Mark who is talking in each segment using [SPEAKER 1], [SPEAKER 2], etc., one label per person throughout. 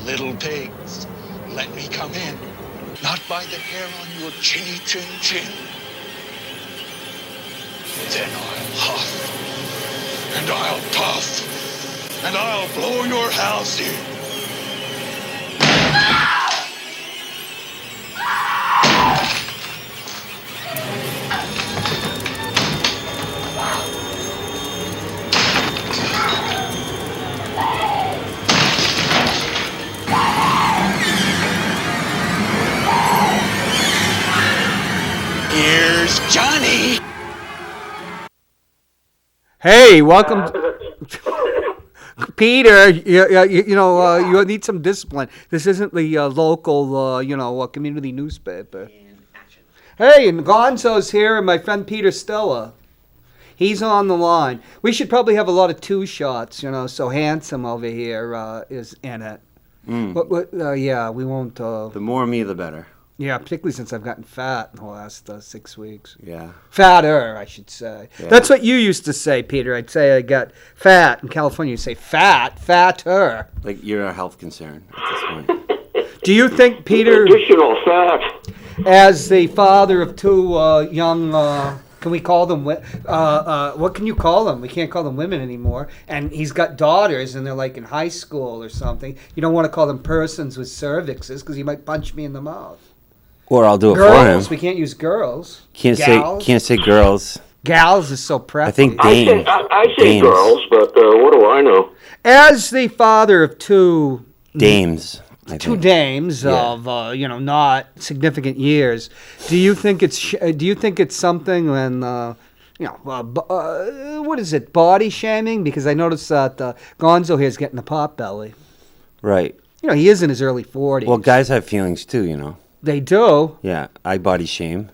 [SPEAKER 1] Little pigs, let me come in, not by the hair on your chinny chin chin. Then I'll huff, and I'll puff, and I'll blow your house in. Here's Johnny.
[SPEAKER 2] Hey, welcome. Peter, you need some discipline. This isn't the local, community newspaper. Hey, and Gonzo's here, and my friend Peter Stilla. He's on the line. We should probably have a lot of two shots, so Handsome over here is in it. Yeah, we won't...
[SPEAKER 3] the more me, the better.
[SPEAKER 2] Yeah, particularly since I've gotten fat in the last 6 weeks.
[SPEAKER 3] Yeah.
[SPEAKER 2] Fatter, I should say. Yeah. That's what you used to say, Peter. I'd say I got fat. In California, you say fatter.
[SPEAKER 3] Like you're a health concern at this point.
[SPEAKER 2] Do you think, Peter...
[SPEAKER 4] Additional fat.
[SPEAKER 2] As the father of two young... can we call them... what can you call them? We can't call them women anymore. And he's got daughters, and they're like in high school or something. You don't want to call them persons with cervixes, because he might punch me in the mouth.
[SPEAKER 3] Or I'll do it
[SPEAKER 2] girls,
[SPEAKER 3] for him.
[SPEAKER 2] We can't use girls.
[SPEAKER 3] Can't say girls.
[SPEAKER 2] Gals is so preppy.
[SPEAKER 3] I think dames.
[SPEAKER 4] I say girls, but what do I know?
[SPEAKER 2] As the father of two
[SPEAKER 3] dames,
[SPEAKER 2] dames of not significant years, do you think it's something when what is it, body shaming? Because I noticed that Gonzo here is getting a pot belly.
[SPEAKER 3] Right.
[SPEAKER 2] He is in his early 40s.
[SPEAKER 3] Well, guys have feelings too,
[SPEAKER 2] They do?
[SPEAKER 3] Yeah, I body shame.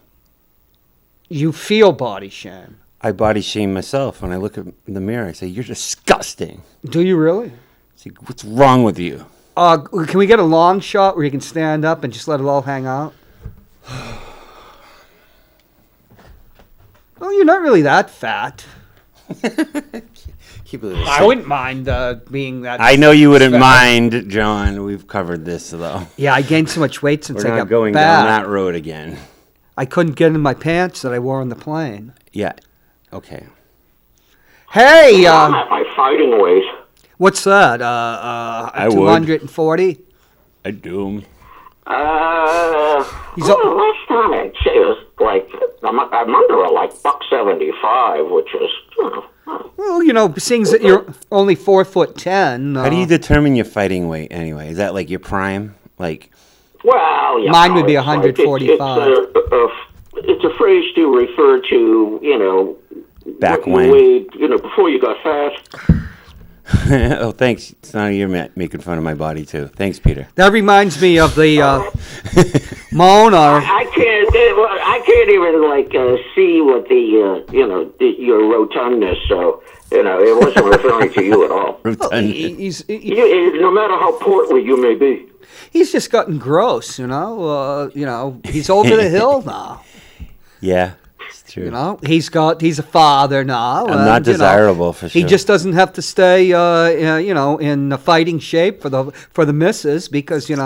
[SPEAKER 2] You feel body shame?
[SPEAKER 3] I body shame myself. When I look in the mirror, I say, you're disgusting.
[SPEAKER 2] Do you really?
[SPEAKER 3] I say, what's wrong with you?
[SPEAKER 2] Can we get a long shot where you can stand up and just let it all hang out? Well, you're not really that fat. I wouldn't mind being that.
[SPEAKER 3] I know you wouldn't mind, John. We've covered this, though.
[SPEAKER 2] Yeah, I gained so much weight since I got back.
[SPEAKER 3] We're not going down that road again.
[SPEAKER 2] I couldn't get in my pants that I wore on the plane.
[SPEAKER 3] Yeah. Okay.
[SPEAKER 2] Hey!
[SPEAKER 4] I'm at my fighting weight.
[SPEAKER 2] What's that? 240?
[SPEAKER 3] I do.
[SPEAKER 4] Last time I'd say it was like, I'm under like $175, which is,
[SPEAKER 2] Well, seeing that you're only 4'10".
[SPEAKER 3] How do you determine your fighting weight anyway? Is that like your prime? Like,
[SPEAKER 4] Well, yeah.
[SPEAKER 2] Mine would be
[SPEAKER 4] it's like-
[SPEAKER 2] 145.
[SPEAKER 4] It's a phrase to refer to,
[SPEAKER 3] Back
[SPEAKER 4] what you
[SPEAKER 3] when.
[SPEAKER 4] weighed, before you got fat.
[SPEAKER 3] Oh, thanks. So you're making fun of my body too. Thanks, Peter.
[SPEAKER 2] That reminds me of the Mona.
[SPEAKER 4] I can't even see what your rotundness. So it wasn't referring to you at all. No matter how portly you may be.
[SPEAKER 2] He's just gotten gross, he's over the hill now.
[SPEAKER 3] Yeah, it's true.
[SPEAKER 2] He's a father now.
[SPEAKER 3] I'm not desirable for sure.
[SPEAKER 2] He just doesn't have to stay, in fighting shape for the missus because
[SPEAKER 3] Dude,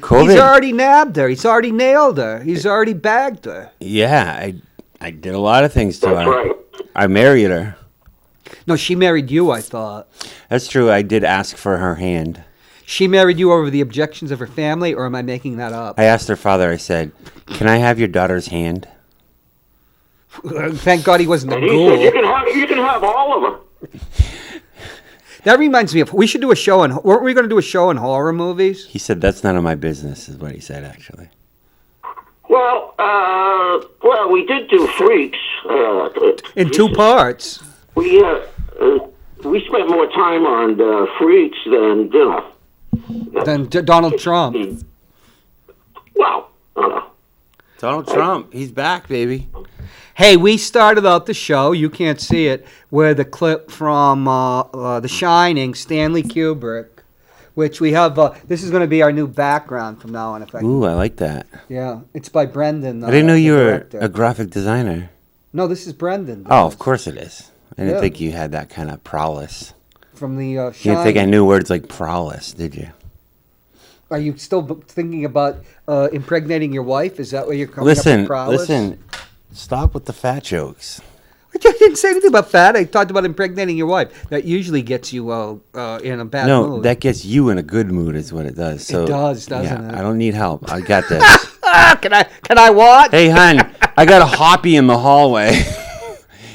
[SPEAKER 3] COVID.
[SPEAKER 2] he's already nabbed her. He's already nailed her. He's already bagged her.
[SPEAKER 3] Yeah, I did a lot of things to
[SPEAKER 4] That's
[SPEAKER 3] her.
[SPEAKER 4] right.
[SPEAKER 3] I married her.
[SPEAKER 2] No, she married you, I thought.
[SPEAKER 3] That's true. I did ask for her hand.
[SPEAKER 2] She married you over the objections of her family, or am I making that up?
[SPEAKER 3] I asked her father. I said, "Can I have your daughter's hand?"
[SPEAKER 2] Thank God he wasn't a
[SPEAKER 4] And he said,
[SPEAKER 2] ghoul.
[SPEAKER 4] you can have all of them.
[SPEAKER 2] That reminds me of, we should do a show on, weren't we going to do a show on horror movies?
[SPEAKER 3] He said, "That's none of my business," is what he said, actually.
[SPEAKER 4] Well, we did do Freaks.
[SPEAKER 2] In 2 parts.
[SPEAKER 4] We spent more time on Freaks than
[SPEAKER 2] Than Donald Trump.
[SPEAKER 4] Well, I don't know.
[SPEAKER 3] Donald Trump, he's back, baby.
[SPEAKER 2] Hey, we started out the show, you can't see it, with a clip from The Shining, Stanley Kubrick, which we have, this is going to be our new background from now on.
[SPEAKER 3] Ooh, I like that.
[SPEAKER 2] Yeah, it's by Brendan.
[SPEAKER 3] I didn't know
[SPEAKER 2] the
[SPEAKER 3] you were
[SPEAKER 2] director.
[SPEAKER 3] a graphic designer.
[SPEAKER 2] No, this is Brendan.
[SPEAKER 3] Oh, of course it is. I didn't
[SPEAKER 2] Yeah.
[SPEAKER 3] think you had that kind of prowess.
[SPEAKER 2] From the
[SPEAKER 3] You
[SPEAKER 2] Shining.
[SPEAKER 3] didn't think I knew words like prowess, did you?
[SPEAKER 2] Are you still thinking about impregnating your wife? Is that where you're coming up with prowess?
[SPEAKER 3] Listen. Stop with the fat jokes.
[SPEAKER 2] I didn't say anything about fat. I talked about impregnating your wife. That usually gets you in a bad
[SPEAKER 3] No,
[SPEAKER 2] mood.
[SPEAKER 3] that gets you in a good mood is what it does. So,
[SPEAKER 2] It does, doesn't
[SPEAKER 3] yeah,
[SPEAKER 2] it?
[SPEAKER 3] I don't need help. I got this.
[SPEAKER 2] Can I what?
[SPEAKER 3] Hey, hon, I got a Hoppy in the hallway.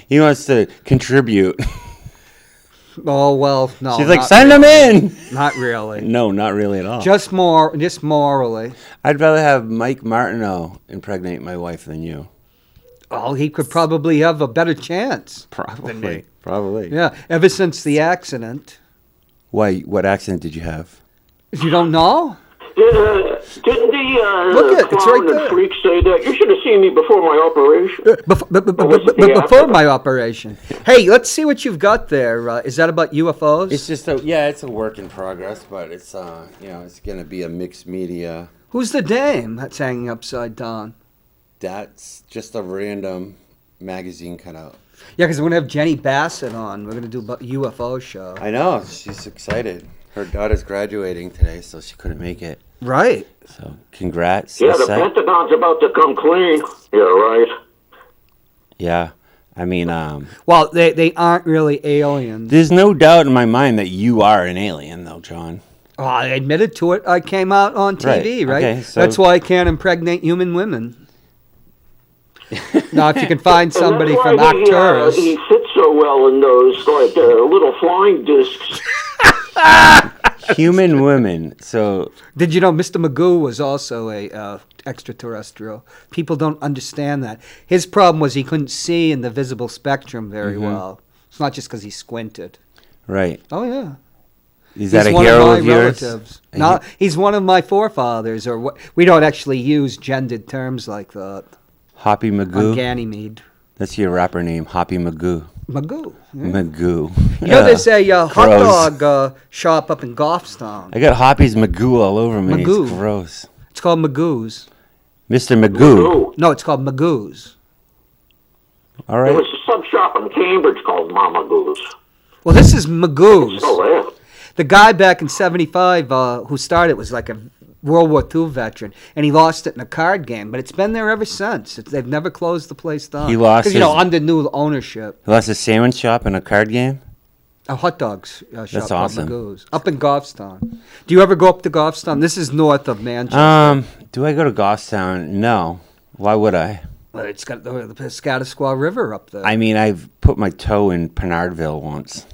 [SPEAKER 3] He wants to contribute.
[SPEAKER 2] Oh well, no.
[SPEAKER 3] She's like,
[SPEAKER 2] not
[SPEAKER 3] send him in.
[SPEAKER 2] Not really.
[SPEAKER 3] No, not really at all.
[SPEAKER 2] Just morally.
[SPEAKER 3] I'd rather have Mike Martineau impregnate my wife than you.
[SPEAKER 2] Oh, he could probably have a better chance.
[SPEAKER 3] Probably.
[SPEAKER 2] Yeah, ever since the accident.
[SPEAKER 3] Why? What accident did you have?
[SPEAKER 2] You don't know?
[SPEAKER 4] Didn't the
[SPEAKER 2] Look it, it's
[SPEAKER 4] clown
[SPEAKER 2] right there.
[SPEAKER 4] and Freak say that? You should have seen me before my operation.
[SPEAKER 2] Before my operation. Hey, let's see what you've got there. Is that about UFOs?
[SPEAKER 3] It's just it's a work in progress, but it's it's gonna be a mixed media.
[SPEAKER 2] Who's the dame that's hanging upside down?
[SPEAKER 3] That's just a random magazine cutout.
[SPEAKER 2] Yeah, because we're going to have Jenny Bassett on. We're going to do a UFO show.
[SPEAKER 3] I know, she's excited. Her daughter's graduating today, so she couldn't make it.
[SPEAKER 2] Right.
[SPEAKER 3] So, congrats.
[SPEAKER 4] Yeah, the
[SPEAKER 3] That's it.
[SPEAKER 4] Pentagon's about to come clean. Yeah, right.
[SPEAKER 3] Yeah, I mean,
[SPEAKER 2] Well, they aren't really aliens.
[SPEAKER 3] there's no doubt in my mind that you are an alien, though, John.
[SPEAKER 2] Oh, I admitted to it. I came out on TV, right?
[SPEAKER 3] Okay, so-
[SPEAKER 2] That's why I can't impregnate human women. Now, if you can find somebody
[SPEAKER 4] And
[SPEAKER 2] from
[SPEAKER 4] that's why
[SPEAKER 2] Arcturus.
[SPEAKER 4] he fits so well in those little flying discs.
[SPEAKER 3] Human women. So,
[SPEAKER 2] Did you know Mr. Magoo was also a extraterrestrial? People don't understand that. His problem was he couldn't see in the visible spectrum very well. It's not just because he squinted.
[SPEAKER 3] right.
[SPEAKER 2] Oh, yeah.
[SPEAKER 3] Is that
[SPEAKER 2] He's
[SPEAKER 3] a
[SPEAKER 2] one
[SPEAKER 3] hero
[SPEAKER 2] of
[SPEAKER 3] of
[SPEAKER 2] my
[SPEAKER 3] yours?
[SPEAKER 2] relatives. No, he's one of my forefathers. Or what? We don't actually use gendered terms like that
[SPEAKER 3] Hoppy
[SPEAKER 2] on
[SPEAKER 3] Magoo?
[SPEAKER 2] Ganymede.
[SPEAKER 3] That's your rapper name, Hoppy Magoo.
[SPEAKER 2] Magoo. Yeah.
[SPEAKER 3] Magoo.
[SPEAKER 2] You know, there's a hot
[SPEAKER 3] Gross.
[SPEAKER 2] dog shop up in Goffstown.
[SPEAKER 3] I got Hoppy's Magoo all over me.
[SPEAKER 2] Magoo.
[SPEAKER 3] It's gross.
[SPEAKER 2] It's called Magoo's.
[SPEAKER 3] Mr. Magoo.
[SPEAKER 4] Ooh.
[SPEAKER 2] No, it's called Magoo's.
[SPEAKER 3] All
[SPEAKER 4] There
[SPEAKER 3] right.
[SPEAKER 4] was a sub shop in Cambridge called Mama Goose.
[SPEAKER 2] Well, this is Magoo's.
[SPEAKER 4] Oh, yeah.
[SPEAKER 2] The guy back in '75 who started was like a World War II veteran, and he lost it in a card game. But it's been there ever since. They've never closed the place down.
[SPEAKER 3] He lost
[SPEAKER 2] 'Cause,
[SPEAKER 3] his-
[SPEAKER 2] under new ownership.
[SPEAKER 3] He lost a sandwich shop and a card game?
[SPEAKER 2] A hot dogs shop
[SPEAKER 3] That's
[SPEAKER 2] called
[SPEAKER 3] awesome.
[SPEAKER 2] Magoo's, up in Goffstown. Do you ever go up to Goffstown? This is north of Manchester.
[SPEAKER 3] Do I go to Goffstown? No. Why would I?
[SPEAKER 2] Well, it's got the Piscataqua River up there.
[SPEAKER 3] I mean, I've put my toe in Penardville once.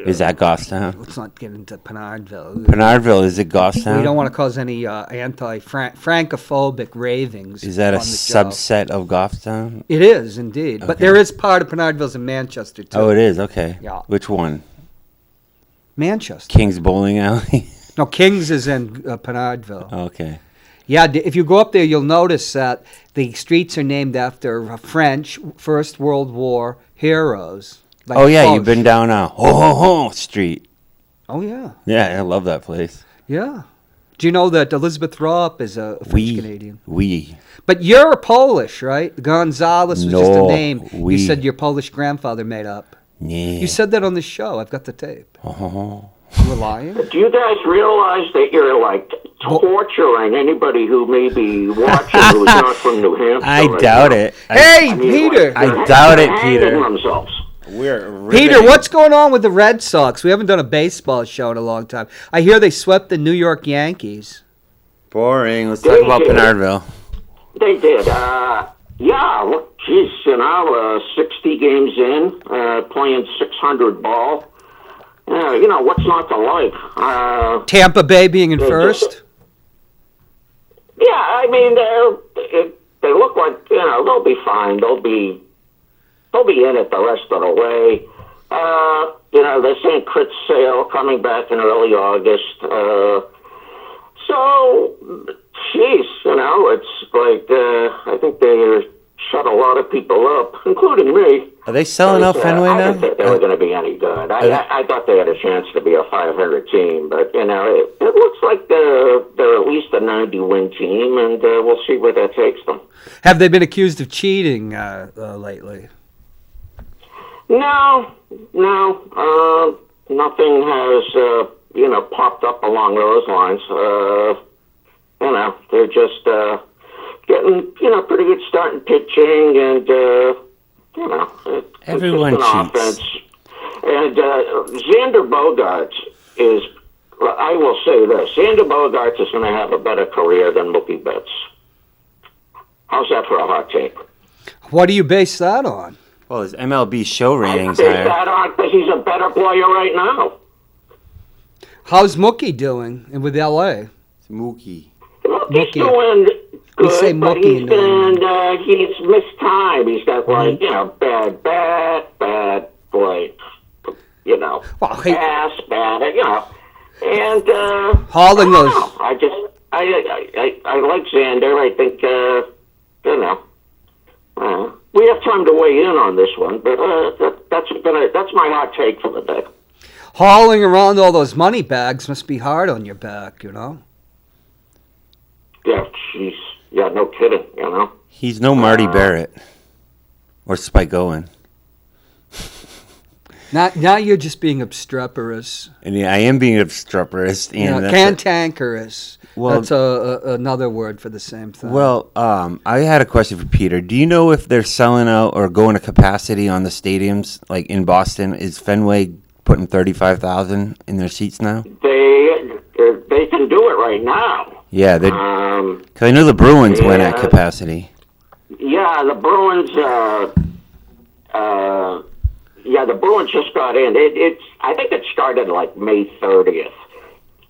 [SPEAKER 3] Is that Goffstown?
[SPEAKER 2] Let's not get into Penardville.
[SPEAKER 3] Penardville, is it Goffstown?
[SPEAKER 2] We don't want to cause any francophobic ravings.
[SPEAKER 3] Is that a
[SPEAKER 2] on the
[SPEAKER 3] subset of Goffstown?
[SPEAKER 2] It is, indeed. But there is part of Penardville's in Manchester, too.
[SPEAKER 3] Oh, it is? Okay.
[SPEAKER 2] Yeah.
[SPEAKER 3] Which one?
[SPEAKER 2] Manchester.
[SPEAKER 3] King's Bowling Alley?
[SPEAKER 2] No, King's is in Penardville.
[SPEAKER 3] Okay.
[SPEAKER 2] Yeah, if you go up there, you'll notice that the streets are named after French First World War heroes. Like
[SPEAKER 3] Oh, yeah,
[SPEAKER 2] Foch.
[SPEAKER 3] you've been down Ho Street.
[SPEAKER 2] Oh, yeah.
[SPEAKER 3] Yeah, I love that place.
[SPEAKER 2] Yeah. Do you know that Elizabeth Thorpe is a French-Canadian?
[SPEAKER 3] Oui.
[SPEAKER 2] But you're Polish, right? Gonzalez was just a
[SPEAKER 3] No,
[SPEAKER 2] name
[SPEAKER 3] oui.
[SPEAKER 2] you said your Polish grandfather made up.
[SPEAKER 3] Yeah.
[SPEAKER 2] You said that on the show. I've got the tape.
[SPEAKER 3] Oh.
[SPEAKER 2] You were lying?
[SPEAKER 4] Do you guys realize that you're like torturing anybody who may be watching who's not from New Hampshire?
[SPEAKER 3] I
[SPEAKER 4] right
[SPEAKER 3] doubt
[SPEAKER 4] now?
[SPEAKER 3] it.
[SPEAKER 2] Hey,
[SPEAKER 4] I mean,
[SPEAKER 2] Peter!
[SPEAKER 4] like,
[SPEAKER 3] I
[SPEAKER 4] they're
[SPEAKER 3] doubt it,
[SPEAKER 4] hanging
[SPEAKER 3] Peter.
[SPEAKER 4] themselves.
[SPEAKER 2] Peter, what's going on with the Red Sox? We haven't done a baseball show in a long time. I hear they swept the New York Yankees.
[SPEAKER 3] Boring. Let's talk about Penardville.
[SPEAKER 4] They did. Yeah, look, geez, 60 games in, playing 600 ball. What's not to like?
[SPEAKER 2] Tampa Bay being in first?
[SPEAKER 4] Yeah, I mean, they look like, they'll be fine. They'll be in it the rest of the way. They're saying Chris Sale coming back in early August. So, geez, it's like, I think they shut a lot of people up, including me.
[SPEAKER 3] Are they selling out Fenway
[SPEAKER 4] I
[SPEAKER 3] now?
[SPEAKER 4] didn't think they were going to be any good. I thought they had a chance to be a 500 team, but, it looks like they're at least a 90-win team, and we'll see where that takes them.
[SPEAKER 2] Have they been accused of cheating lately?
[SPEAKER 4] No, nothing has, popped up along those lines. They're just getting, pretty good starting pitching, and,
[SPEAKER 3] Everyone cheats.
[SPEAKER 4] Offense. And Xander Bogaerts is, I will say this, Xander Bogaerts is going to have a better career than Mookie Betts. How's that for a hot take?
[SPEAKER 2] What do you base that on?
[SPEAKER 3] Well, his MLB show ratings
[SPEAKER 4] I base
[SPEAKER 3] higher.
[SPEAKER 4] that on because he's a better player right now.
[SPEAKER 2] How's Mookie doing with L.A.?
[SPEAKER 3] It's Mookie.
[SPEAKER 4] He's doing good,
[SPEAKER 2] We say
[SPEAKER 4] but
[SPEAKER 2] Mookie
[SPEAKER 4] he's missed time. He's got bad play.
[SPEAKER 2] Well, hey,
[SPEAKER 4] bad, and
[SPEAKER 2] hauling those.
[SPEAKER 4] I like Xander. I think we have time to weigh in on this one, but that's my hot take for the day.
[SPEAKER 2] Hauling around all those money bags must be hard on your back,
[SPEAKER 4] Yeah, jeez. Yeah, no kidding,
[SPEAKER 3] He's no Marty Barrett or Spike Owen.
[SPEAKER 2] Now you're just being obstreperous.
[SPEAKER 3] And yeah, I am being obstreperous. And
[SPEAKER 2] Cantankerous.
[SPEAKER 3] Well,
[SPEAKER 2] that's another word for the same thing.
[SPEAKER 3] Well, I had a question for Peter. Do you know if they're selling out or going to capacity on the stadiums? Like in Boston, is Fenway putting 35,000 in their seats now?
[SPEAKER 4] They can do it right now.
[SPEAKER 3] Yeah, because I know the Bruins went at capacity.
[SPEAKER 4] Yeah, the Bruins. The Bruins just got in. I think it started like May 30th,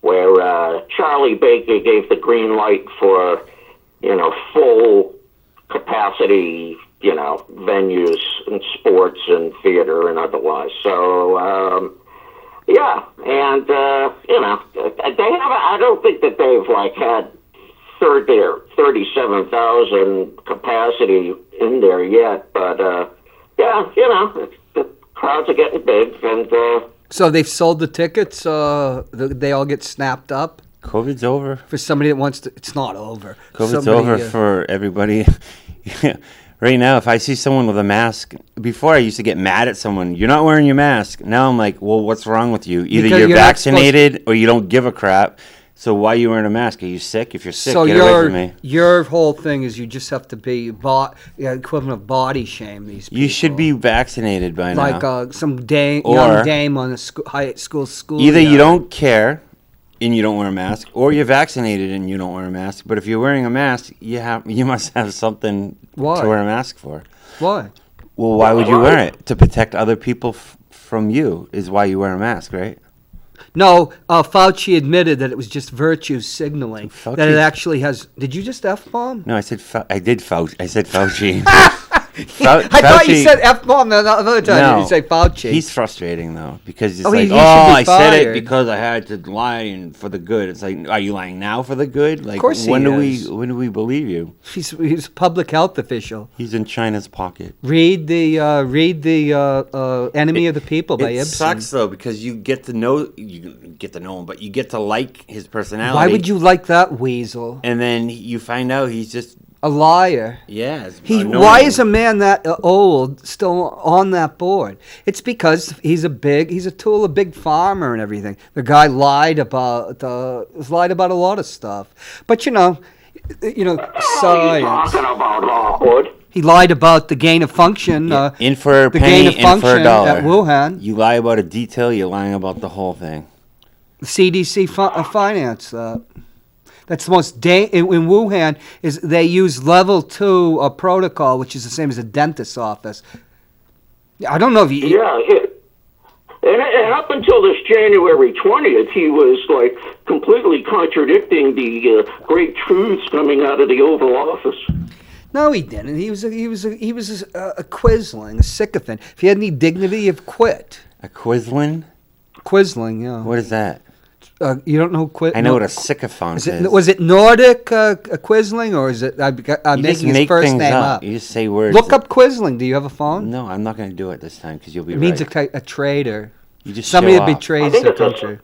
[SPEAKER 4] where Charlie Baker gave the green light for, full capacity, venues and sports and theater and otherwise. So, and they have. I don't think that they've had 37,000 capacity in there yet, but the crowds are getting big, and
[SPEAKER 2] so they've sold the tickets. They all get snapped up.
[SPEAKER 3] COVID's over
[SPEAKER 2] For somebody that wants to. It's not over.
[SPEAKER 3] COVID's over for everybody. Right now, if I see someone with a mask, before I used to get mad at someone, you're not wearing your mask. Now I'm like, well, what's wrong with you? Either you're vaccinated or you don't give a crap. So why are you wearing a mask? Are you sick? If you're sick, get away from me.
[SPEAKER 2] Your whole thing is you just have to be equivalent of body shame these people.
[SPEAKER 3] You should be vaccinated by now.
[SPEAKER 2] Like some young dame on a high school
[SPEAKER 3] Either you don't care and you don't wear a mask, or you're vaccinated and you don't wear a mask. But if you're wearing a mask, you must have something to wear a mask for.
[SPEAKER 2] Why?
[SPEAKER 3] Well, why would you wear it? To protect other people from you is why you wear a mask, right?
[SPEAKER 2] No, Fauci admitted that it was just virtue signaling.
[SPEAKER 3] Fauci-
[SPEAKER 2] That it actually has. Did you just F-bomb?
[SPEAKER 3] No, I said I did Fauci. I said Fauci.
[SPEAKER 2] I thought you said F-bomb the other time.
[SPEAKER 3] No,
[SPEAKER 2] You say Fauci.
[SPEAKER 3] He's frustrating though because it's
[SPEAKER 2] he should be
[SPEAKER 3] I said it
[SPEAKER 2] fired."
[SPEAKER 3] because I had to lie and for the good. It's like, are you lying now for the good? Like,
[SPEAKER 2] course he
[SPEAKER 3] when
[SPEAKER 2] is.
[SPEAKER 3] do we believe you?
[SPEAKER 2] He's a public health official.
[SPEAKER 3] He's in China's pocket.
[SPEAKER 2] Read the Enemy of the People by
[SPEAKER 3] It
[SPEAKER 2] Ibsen.
[SPEAKER 3] sucks though because you get to know him, but you get to like his personality.
[SPEAKER 2] Why would you like that weasel?
[SPEAKER 3] And then you find out he's just
[SPEAKER 2] A liar.
[SPEAKER 3] it's
[SPEAKER 2] Why
[SPEAKER 3] annoying.
[SPEAKER 2] is a man that old still on that board? It's because he's a tool of Big Pharma and everything. The guy lied about a lot of stuff. But science.
[SPEAKER 4] What are you talking about, Hopwood?
[SPEAKER 2] He lied about the gain of function.
[SPEAKER 3] in for a
[SPEAKER 2] the
[SPEAKER 3] penny,
[SPEAKER 2] gain of
[SPEAKER 3] in for
[SPEAKER 2] function
[SPEAKER 3] a dollar.
[SPEAKER 2] at Wuhan.
[SPEAKER 3] You lie about a detail, you're lying about the whole thing.
[SPEAKER 2] The CDC financed that. That's the most in Wuhan is they use level 2 protocol, which is the same as a dentist's office. I don't know if you.
[SPEAKER 4] Yeah. And up until this January 20th, he was like completely contradicting the great truths coming out of the Oval Office.
[SPEAKER 2] No, he didn't. He was a quisling, a sycophant. If he had any dignity, he'd quit.
[SPEAKER 3] A Quisling?
[SPEAKER 2] Quisling, yeah.
[SPEAKER 3] What is that?
[SPEAKER 2] You don't know quit?
[SPEAKER 3] I know what a sycophant is.
[SPEAKER 2] Was it Nordic quisling, or is it? I'm
[SPEAKER 3] You just
[SPEAKER 2] making his
[SPEAKER 3] make
[SPEAKER 2] first
[SPEAKER 3] things
[SPEAKER 2] name
[SPEAKER 3] up.
[SPEAKER 2] up.
[SPEAKER 3] You just say words.
[SPEAKER 2] Look up quisling. Do you have a phone?
[SPEAKER 3] No, I'm not going to do it this time because you'll be
[SPEAKER 2] It
[SPEAKER 3] right.
[SPEAKER 2] means a traitor.
[SPEAKER 3] You just
[SPEAKER 2] Somebody
[SPEAKER 3] show
[SPEAKER 2] that
[SPEAKER 3] off.
[SPEAKER 2] betrays
[SPEAKER 4] I think
[SPEAKER 2] the
[SPEAKER 4] it's a-
[SPEAKER 2] country.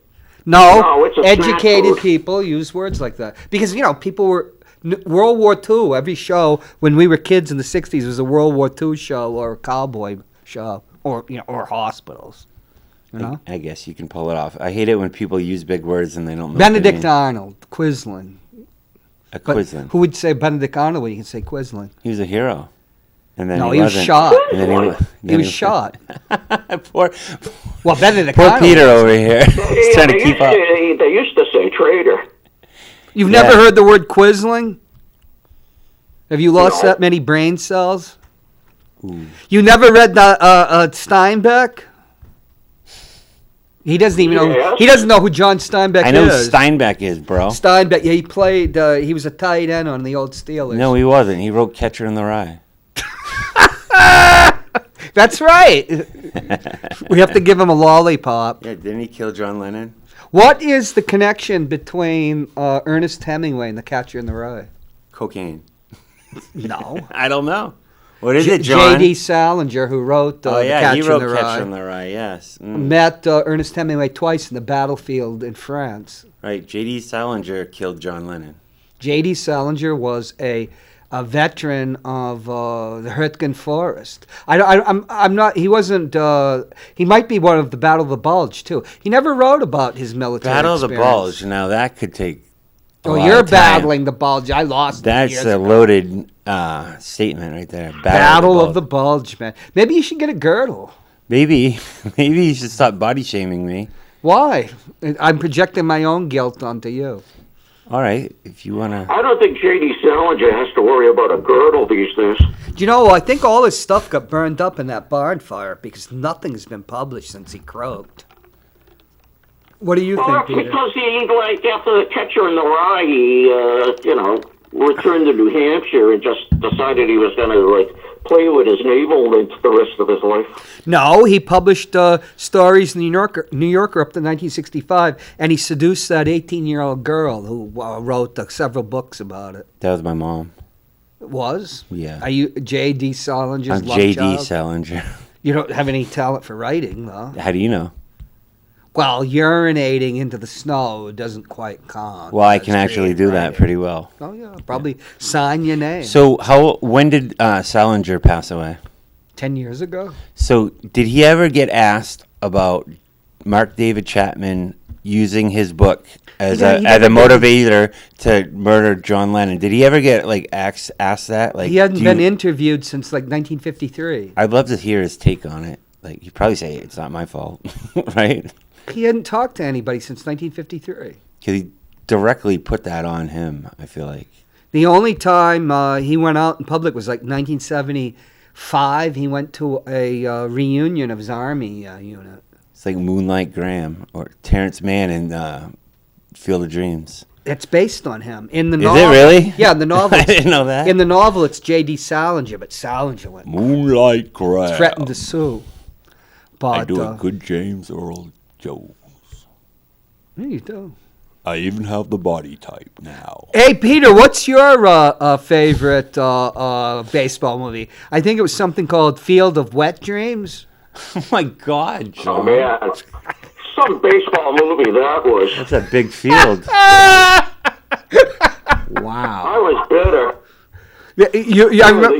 [SPEAKER 2] No,
[SPEAKER 4] No, it's a
[SPEAKER 2] educated
[SPEAKER 4] snack food.
[SPEAKER 2] people use words like that because people were World War II. Every show when we were kids in the '60s was a World War II show or a cowboy show or or hospitals. You know,
[SPEAKER 3] I guess you can pull it off. I hate it when people use big words and they don't know
[SPEAKER 2] Benedict
[SPEAKER 3] what they mean.
[SPEAKER 2] Arnold, Quisling.
[SPEAKER 3] A
[SPEAKER 2] But
[SPEAKER 3] Quisling.
[SPEAKER 2] who would say Benedict Arnold when you can say Quisling?
[SPEAKER 3] He was a hero. And then
[SPEAKER 2] No,
[SPEAKER 3] he
[SPEAKER 2] he was
[SPEAKER 3] wasn't.
[SPEAKER 2] shot.
[SPEAKER 3] And then
[SPEAKER 2] He was shot.
[SPEAKER 3] poor
[SPEAKER 2] Well, Benedict
[SPEAKER 3] poor
[SPEAKER 2] Arnold.
[SPEAKER 3] Peter over here. He's
[SPEAKER 4] Yeah,
[SPEAKER 3] trying to
[SPEAKER 4] they
[SPEAKER 3] keep up.
[SPEAKER 4] They used to say traitor.
[SPEAKER 2] You've
[SPEAKER 3] Yeah.
[SPEAKER 2] never heard the word Quisling? Have you lost
[SPEAKER 4] No.
[SPEAKER 2] that many brain cells?
[SPEAKER 3] Ooh.
[SPEAKER 2] You never read the Steinbeck? He doesn't even know.
[SPEAKER 4] Yes.
[SPEAKER 2] He doesn't know who John Steinbeck
[SPEAKER 3] I know who
[SPEAKER 2] is.
[SPEAKER 3] Steinbeck is, bro.
[SPEAKER 2] Steinbeck. Yeah, he played. He was a tight end on the old Steelers.
[SPEAKER 3] No, he wasn't. He wrote Catcher in the Rye.
[SPEAKER 2] That's right. We have to give him a lollipop.
[SPEAKER 3] Yeah, didn't he kill John Lennon?
[SPEAKER 2] What is the connection between Ernest Hemingway and The Catcher in the Rye?
[SPEAKER 3] Cocaine.
[SPEAKER 2] No.
[SPEAKER 3] I don't know. What is it, John?
[SPEAKER 2] J.D. Salinger, who wrote
[SPEAKER 3] Oh,
[SPEAKER 2] The
[SPEAKER 3] yeah,
[SPEAKER 2] Catcher
[SPEAKER 3] he wrote
[SPEAKER 2] in the
[SPEAKER 3] Catcher
[SPEAKER 2] Rye,
[SPEAKER 3] in the Rye, yes. Mm.
[SPEAKER 2] met Ernest Hemingway twice in the battlefield in France.
[SPEAKER 3] Right, J.D. Salinger killed John Lennon.
[SPEAKER 2] J.D. Salinger was a veteran of the Hurtgen Forest. I'm not. He wasn't. He might be one of the Battle of the Bulge too. He never wrote about his military.
[SPEAKER 3] Battle of the
[SPEAKER 2] experience.
[SPEAKER 3] Bulge. Now that could take.
[SPEAKER 2] Oh, you're battling the Bulge. I lost.
[SPEAKER 3] That's
[SPEAKER 2] years
[SPEAKER 3] a
[SPEAKER 2] ago.
[SPEAKER 3] loaded statement right there.
[SPEAKER 2] Battle of the Bulge, man. Maybe you should get a girdle.
[SPEAKER 3] Maybe you should stop body shaming me.
[SPEAKER 2] Why? I'm projecting my own guilt onto you.
[SPEAKER 3] All right, if you wanna.
[SPEAKER 4] I don't think J.D. Salinger has to worry about a girdle these days.
[SPEAKER 2] Do you know? I think all his stuff got burned up in that barn fire because nothing's been published since he croaked. What do you
[SPEAKER 4] Well,
[SPEAKER 2] think, Peter?
[SPEAKER 4] because he, like, after the Catcher in the Rye, he, returned to New Hampshire and just decided he was going to, like, play with his navel the rest of his life.
[SPEAKER 2] No, he published stories in the New Yorker up to 1965, and he seduced that 18-year-old girl who wrote several books about it.
[SPEAKER 3] That was my mom.
[SPEAKER 2] It was?
[SPEAKER 3] Yeah.
[SPEAKER 2] Are you J.D. Salinger's
[SPEAKER 3] I'm
[SPEAKER 2] love
[SPEAKER 3] J.D.
[SPEAKER 2] child?
[SPEAKER 3] Salinger.
[SPEAKER 2] You don't have any talent for writing, though.
[SPEAKER 3] How do you know?
[SPEAKER 2] Well, urinating into the snow doesn't quite count.
[SPEAKER 3] Well, I
[SPEAKER 2] as
[SPEAKER 3] can actually do that
[SPEAKER 2] writing.
[SPEAKER 3] pretty well.
[SPEAKER 2] Oh, yeah. Probably sign your name.
[SPEAKER 3] So, when did Salinger pass away?
[SPEAKER 2] 10 years ago?
[SPEAKER 3] So, did he ever get asked about Mark David Chapman using his book as
[SPEAKER 2] He
[SPEAKER 3] a
[SPEAKER 2] never did.
[SPEAKER 3] motivator to murder John Lennon? Did he ever get asked that? Like,
[SPEAKER 2] He hadn't been interviewed since like 1953.
[SPEAKER 3] I'd love to hear his take on it. Like, he'd probably say it's not my fault, right?
[SPEAKER 2] He hadn't talked to anybody since 1953.
[SPEAKER 3] Because he directly put that on him, I feel like.
[SPEAKER 2] The only time he went out in public was like 1974 5, he went to a reunion of his Army unit.
[SPEAKER 3] It's like Moonlight Graham or Terrence Mann in Field of Dreams.
[SPEAKER 2] It's based on him. In the
[SPEAKER 3] Is
[SPEAKER 2] novel,
[SPEAKER 3] it really?
[SPEAKER 2] Yeah, in the novel.
[SPEAKER 3] I didn't know that.
[SPEAKER 2] In the novel, it's J.D. Salinger, but Salinger went
[SPEAKER 3] Moonlight Graham.
[SPEAKER 2] threatened to sue. But,
[SPEAKER 3] I do a good James Earl Jones.
[SPEAKER 2] Yeah, you do.
[SPEAKER 3] I even have the body type now.
[SPEAKER 2] Hey, Peter, what's your favorite baseball movie? I think it was something called Field of Wet Dreams.
[SPEAKER 3] Oh, my God, John.
[SPEAKER 4] Oh, man. Some baseball movie that was.
[SPEAKER 3] That's a big field. Wow.
[SPEAKER 4] I was bitter.
[SPEAKER 2] I remember.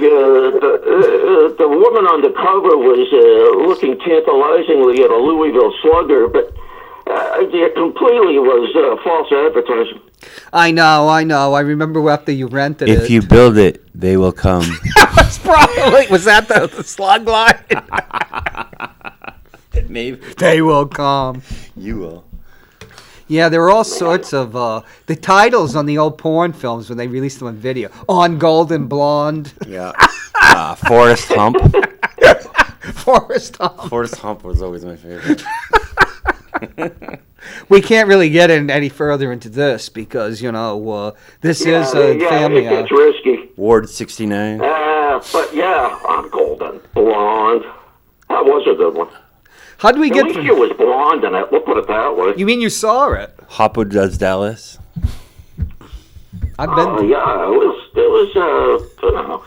[SPEAKER 4] The woman on the cover was looking tantalizingly at a Louisville Slugger, but it completely was false advertising.
[SPEAKER 2] I know. I remember after you rented it.
[SPEAKER 3] If you build it, they will come.
[SPEAKER 2] Was that the slug line?
[SPEAKER 3] Maybe.
[SPEAKER 2] They will come.
[SPEAKER 3] You will.
[SPEAKER 2] Yeah, there were all sorts of the titles on the old porn films when they released them on video. On Golden Blonde.
[SPEAKER 3] Yeah. Forrest Hump.
[SPEAKER 2] Forrest Hump.
[SPEAKER 3] Forrest Hump was always my favorite.
[SPEAKER 2] We can't really get any further into this because, this is a family.
[SPEAKER 4] It gets risky.
[SPEAKER 3] Ward 69.
[SPEAKER 4] But yeah, on Golden Blonde. That was a good one.
[SPEAKER 2] How do we get?
[SPEAKER 4] At least it was blonde in it. We'll put it that way.
[SPEAKER 2] You mean you saw it?
[SPEAKER 3] Hopwood does Dallas.
[SPEAKER 2] I've been.
[SPEAKER 4] Yeah, it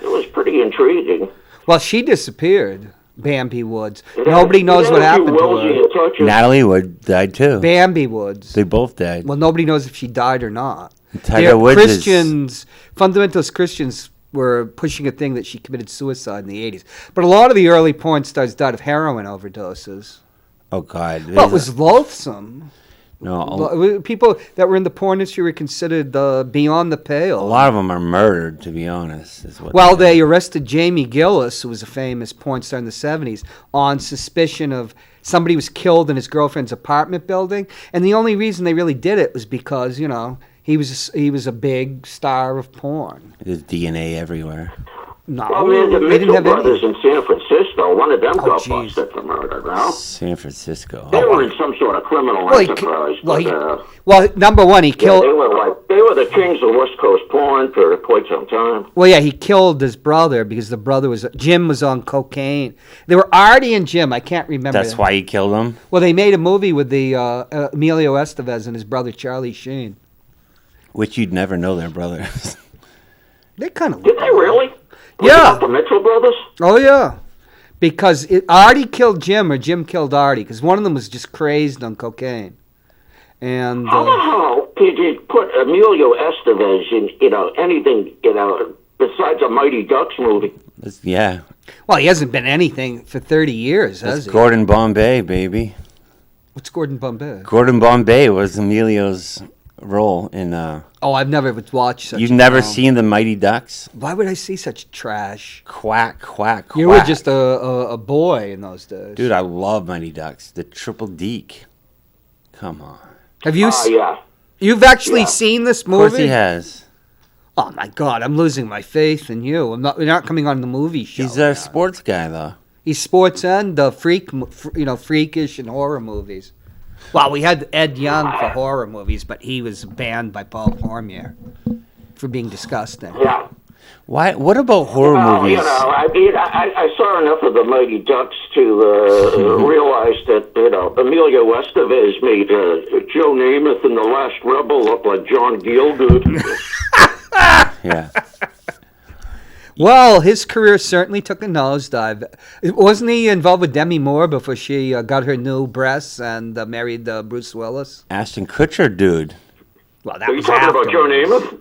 [SPEAKER 4] was pretty intriguing.
[SPEAKER 2] Well, she disappeared. Bambi Woods. Nobody knows what happened to her.
[SPEAKER 3] Natalie Wood died too.
[SPEAKER 2] Bambi Woods.
[SPEAKER 3] They both died.
[SPEAKER 2] Well, nobody knows if she died or not.
[SPEAKER 3] Tiger Woods
[SPEAKER 2] Christians, fundamentalist Christians were pushing a thing that she committed suicide in the 80s. But a lot of the early porn stars died of heroin overdoses.
[SPEAKER 3] Oh, God.
[SPEAKER 2] Well, it was loathsome.
[SPEAKER 3] No.
[SPEAKER 2] People that were in the porn industry were considered beyond the pale.
[SPEAKER 3] A lot of them are murdered, to be honest.
[SPEAKER 2] They arrested Jamie Gillis, who was a famous porn star in the 70s, on suspicion of somebody was killed in his girlfriend's apartment building. And the only reason they really did it was because, he was a big star of porn.
[SPEAKER 3] There's DNA everywhere.
[SPEAKER 2] No,
[SPEAKER 4] well, man, the Mitchell brothers in San Francisco, one of them got busted for murder, no?
[SPEAKER 3] San Francisco.
[SPEAKER 4] They were in some sort of criminal enterprise.
[SPEAKER 2] Number one, he killed...
[SPEAKER 4] They were the kings of West Coast porn for quite some time.
[SPEAKER 2] Well, yeah, he killed his brother because the brother Jim was on cocaine. They were Artie and Jim, I can't remember.
[SPEAKER 3] That's why he killed him?
[SPEAKER 2] Well, they made a movie with the Emilio Estevez and his brother Charlie Sheen.
[SPEAKER 3] Which you'd never know they're brothers.
[SPEAKER 2] They kind of...
[SPEAKER 4] Did they really?
[SPEAKER 2] Yeah.
[SPEAKER 4] The Mitchell brothers?
[SPEAKER 2] Oh, yeah. Because Artie killed Jim or Jim killed Artie because one of them was just crazed on cocaine. And
[SPEAKER 4] how the hell did you put Emilio Estevez in, anything, besides a Mighty Ducks movie?
[SPEAKER 3] Yeah.
[SPEAKER 2] Well, he hasn't been anything for 30 years, has he?
[SPEAKER 3] Gordon Bombay, baby.
[SPEAKER 2] What's Gordon Bombay?
[SPEAKER 3] Gordon Bombay was Emilio's role in...
[SPEAKER 2] I've never watched such.
[SPEAKER 3] You've never seen the Mighty Ducks?
[SPEAKER 2] Why would I see such trash?
[SPEAKER 3] Quack, quack, quack.
[SPEAKER 2] You were just a boy in those days.
[SPEAKER 3] Dude, I love Mighty Ducks. The Triple Deke. Come on.
[SPEAKER 2] Have you?
[SPEAKER 4] Yeah.
[SPEAKER 2] You've actually seen this movie?
[SPEAKER 3] Of course he has.
[SPEAKER 2] Oh my God, I'm losing my faith in you. You're not coming on the movie show.
[SPEAKER 3] He's a sports guy, though.
[SPEAKER 2] He's sports and freakish and horror movies. Well, we had Ed Young for horror movies, but he was banned by Paul Cormier for being disgusting.
[SPEAKER 4] Yeah.
[SPEAKER 3] Why? What about horror movies?
[SPEAKER 4] I saw enough of the Mighty Ducks to realize that, Emilio Estevez made Joe Namath in The Last Rebel look like John Gielgud.
[SPEAKER 3] Yeah.
[SPEAKER 2] Well, his career certainly took a nosedive. Wasn't he involved with Demi Moore before she got her new breasts and married Bruce Willis?
[SPEAKER 3] Ashton Kutcher, dude.
[SPEAKER 2] Well, that
[SPEAKER 4] Are you
[SPEAKER 2] was
[SPEAKER 4] talking about Joe Namath?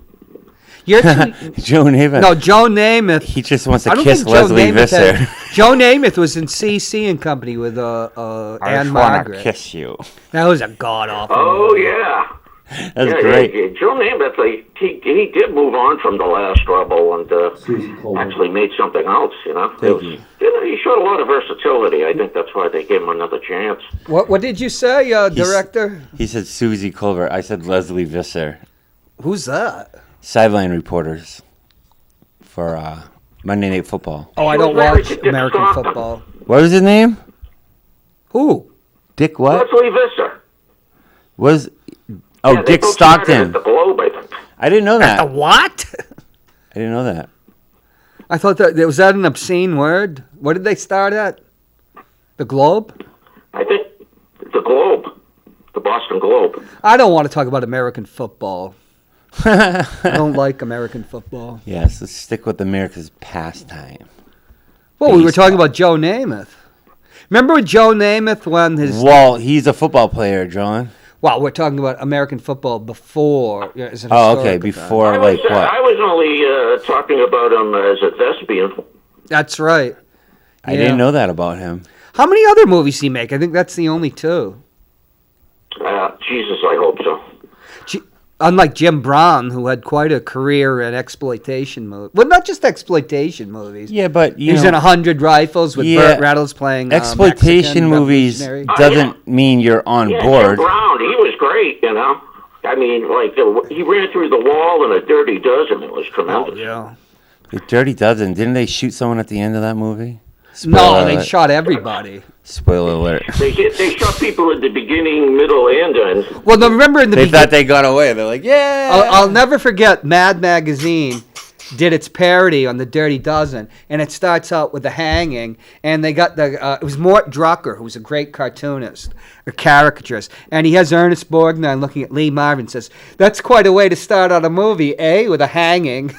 [SPEAKER 3] Joe Namath.
[SPEAKER 2] No, Joe Namath.
[SPEAKER 3] He just wants to kiss Leslie Visser.
[SPEAKER 2] Joe Namath was in CC and Company with Anne Margaret.
[SPEAKER 3] I just want to kiss you.
[SPEAKER 2] That was a god-awful
[SPEAKER 4] movie.
[SPEAKER 2] Yeah.
[SPEAKER 3] That's great.
[SPEAKER 4] Joe Namath, he did move on from The Last Rebel and actually made something else, He showed a lot of versatility. I think that's why they gave him another chance.
[SPEAKER 2] What did you say, director?
[SPEAKER 3] He said Susie Culver. I said Leslie Visser.
[SPEAKER 2] Who's that?
[SPEAKER 3] Sideline reporters for Monday Night Football.
[SPEAKER 2] Oh, I don't watch American football.
[SPEAKER 3] What was his name?
[SPEAKER 2] Who?
[SPEAKER 3] Dick what?
[SPEAKER 4] Leslie Visser.
[SPEAKER 3] Dick Stockton.
[SPEAKER 4] At the Globe, I think.
[SPEAKER 3] I didn't know that.
[SPEAKER 2] At the what?
[SPEAKER 3] I didn't know that.
[SPEAKER 2] I thought was that an obscene word? What did they start at? The Globe?
[SPEAKER 4] I think the Globe. The Boston Globe.
[SPEAKER 2] I don't want to talk about American football. I don't like American football.
[SPEAKER 3] Yes, let's stick with America's pastime.
[SPEAKER 2] Well, we were talking about Joe Namath. Remember Joe Namath when his...
[SPEAKER 3] Well, he's a football player, John.
[SPEAKER 2] Well, we're talking about American football before.
[SPEAKER 3] Okay, before
[SPEAKER 4] what? I was only talking about him as a thespian.
[SPEAKER 2] That's right.
[SPEAKER 3] I didn't know that about him.
[SPEAKER 2] How many other movies he make? I think that's the only two.
[SPEAKER 4] Jesus, I hope so.
[SPEAKER 2] Unlike Jim Brown, who had quite a career in exploitation movies. Well, not just exploitation movies.
[SPEAKER 3] Yeah, but
[SPEAKER 2] he's in 100 Rifles with Burt Reynolds playing
[SPEAKER 3] exploitation movies doesn't mean you're on board.
[SPEAKER 4] Jim Brown, he was great, you know. I mean, he ran through the wall in a Dirty Dozen. It was tremendous.
[SPEAKER 2] Oh, yeah.
[SPEAKER 3] The Dirty Dozen. Didn't they shoot someone at the end of that movie?
[SPEAKER 2] No, they shot everybody.
[SPEAKER 3] Spoiler alert.
[SPEAKER 4] They shot people at the beginning, middle, and end.
[SPEAKER 2] Well, no, remember in the
[SPEAKER 3] beginning... They thought they got away. They're like, yeah!
[SPEAKER 2] I'll never forget Mad Magazine did its parody on the Dirty Dozen, and it starts out with the hanging, and they got it was Mort Drucker, who was a great cartoonist, a caricaturist, and he has Ernest Borgnine looking at Lee Marvin and says, that's quite a way to start out a movie, eh, with a hanging.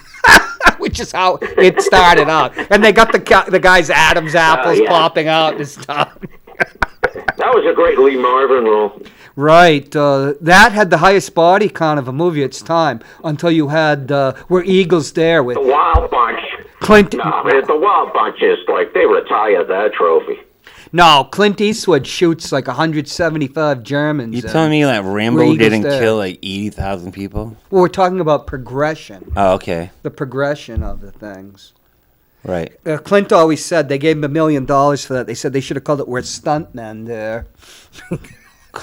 [SPEAKER 2] Which is how it started out. And they got the guy's Adam's apples popping out and stuff.
[SPEAKER 4] That was a great Lee Marvin role.
[SPEAKER 2] Right. That had the highest body count of a movie at its time until you had Where Eagles Dare with...
[SPEAKER 4] The Wild Bunch. The Wild Bunch is like, they retired that trophy.
[SPEAKER 2] No, Clint Eastwood shoots like 175 Germans.
[SPEAKER 3] You telling me that Rambo didn't kill like 80,000 people?
[SPEAKER 2] Well, we're talking about progression.
[SPEAKER 3] Oh, okay.
[SPEAKER 2] The progression of the things.
[SPEAKER 3] Right.
[SPEAKER 2] Clint always said they gave him $1 million for that. They said they should have called it "We're Stuntmen" there.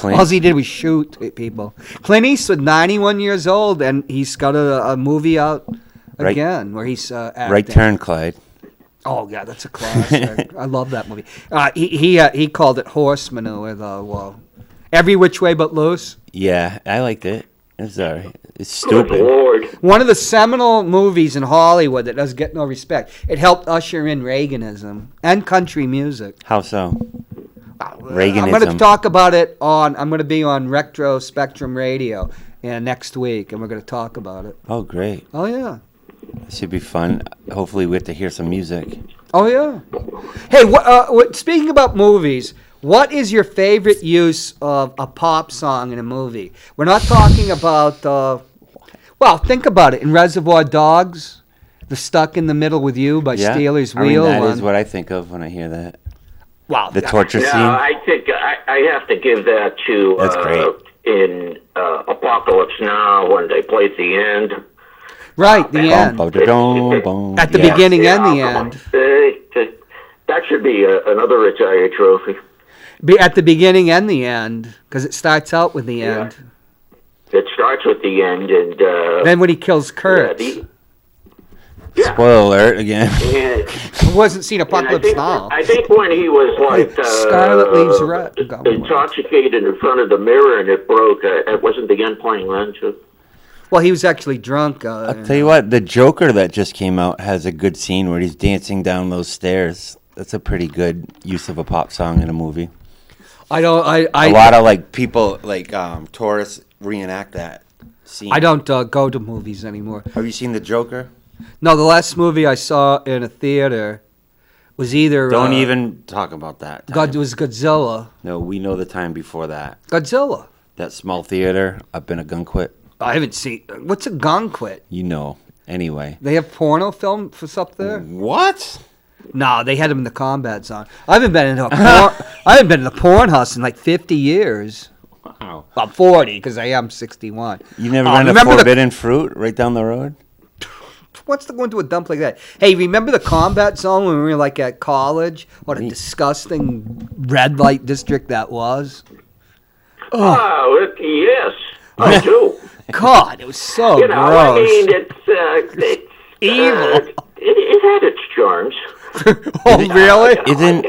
[SPEAKER 2] All he did was shoot people. Clint Eastwood, 91 years old, and he's got a movie out again where he's acting.
[SPEAKER 3] Right Turn, Clyde.
[SPEAKER 2] Oh yeah, that's a classic. I love that movie. He called it horse manure though. Well, Every Which Way But Loose.
[SPEAKER 3] Yeah, I liked it. It's stupid.
[SPEAKER 4] Good Lord.
[SPEAKER 2] One of the seminal movies in Hollywood that does get no respect. It helped usher in Reaganism and country music.
[SPEAKER 3] How so? Reaganism.
[SPEAKER 2] I'm going to talk about it I'm going to be on Retro Spectrum Radio next week, and we're going to talk about it.
[SPEAKER 3] Oh, great.
[SPEAKER 2] Oh yeah.
[SPEAKER 3] It should be fun. Hopefully we get to hear some music.
[SPEAKER 2] Oh, yeah. Hey, speaking about movies, what is your favorite use of a pop song in a movie? We're not talking about, think about it. In Reservoir Dogs, the Stuck in the Middle with You by Steelers Wheel.
[SPEAKER 3] That is what I think of when I hear that.
[SPEAKER 2] Wow.
[SPEAKER 3] The torture scene.
[SPEAKER 4] I think I have to give that to...
[SPEAKER 3] That's great.
[SPEAKER 4] In Apocalypse Now, when they played the end...
[SPEAKER 2] Right, the end. At the beginning and the end.
[SPEAKER 4] That should be another retired trophy.
[SPEAKER 2] At the beginning and the end, because it starts out with the end.
[SPEAKER 4] It starts with the end, and...
[SPEAKER 2] then when he kills Kurt.
[SPEAKER 3] Spoiler alert again.
[SPEAKER 2] Who wasn't seen Apocalypse Now?
[SPEAKER 4] I think when he was like...
[SPEAKER 2] Scarlet Leaves Red.
[SPEAKER 4] Intoxicated in front of the mirror and it broke. It wasn't the end playing then, too.
[SPEAKER 2] Well, he was actually drunk.
[SPEAKER 3] I'll tell you what, the Joker that just came out has a good scene where he's dancing down those stairs. That's a pretty good use of a pop song in a movie. A lot of people, tourists reenact that scene.
[SPEAKER 2] I don't go to movies anymore.
[SPEAKER 3] Have you seen the Joker?
[SPEAKER 2] No, the last movie I saw in a theater was either...
[SPEAKER 3] Don't even talk about that.
[SPEAKER 2] It was Godzilla.
[SPEAKER 3] No, we know the time before that.
[SPEAKER 2] Godzilla.
[SPEAKER 3] That small theater up in a Gunquit.
[SPEAKER 2] I haven't seen... What's a Gunquit?
[SPEAKER 3] You know. Anyway.
[SPEAKER 2] They have porno film for up there?
[SPEAKER 3] What?
[SPEAKER 2] No, they had them in the combat zone. I haven't been in a porn house in like 50 years.
[SPEAKER 3] Wow.
[SPEAKER 2] Well, 40, because I am 61.
[SPEAKER 3] You never been to Forbidden Fruit right down the road?
[SPEAKER 2] What's the going to a dump like that? Hey, remember the combat zone when we were like at college? What a disgusting red light district that was.
[SPEAKER 4] Oh, yes, I do.
[SPEAKER 2] God, it was so gross.
[SPEAKER 4] I mean, it's evil. It had its
[SPEAKER 2] Oh, really?
[SPEAKER 3] Isn't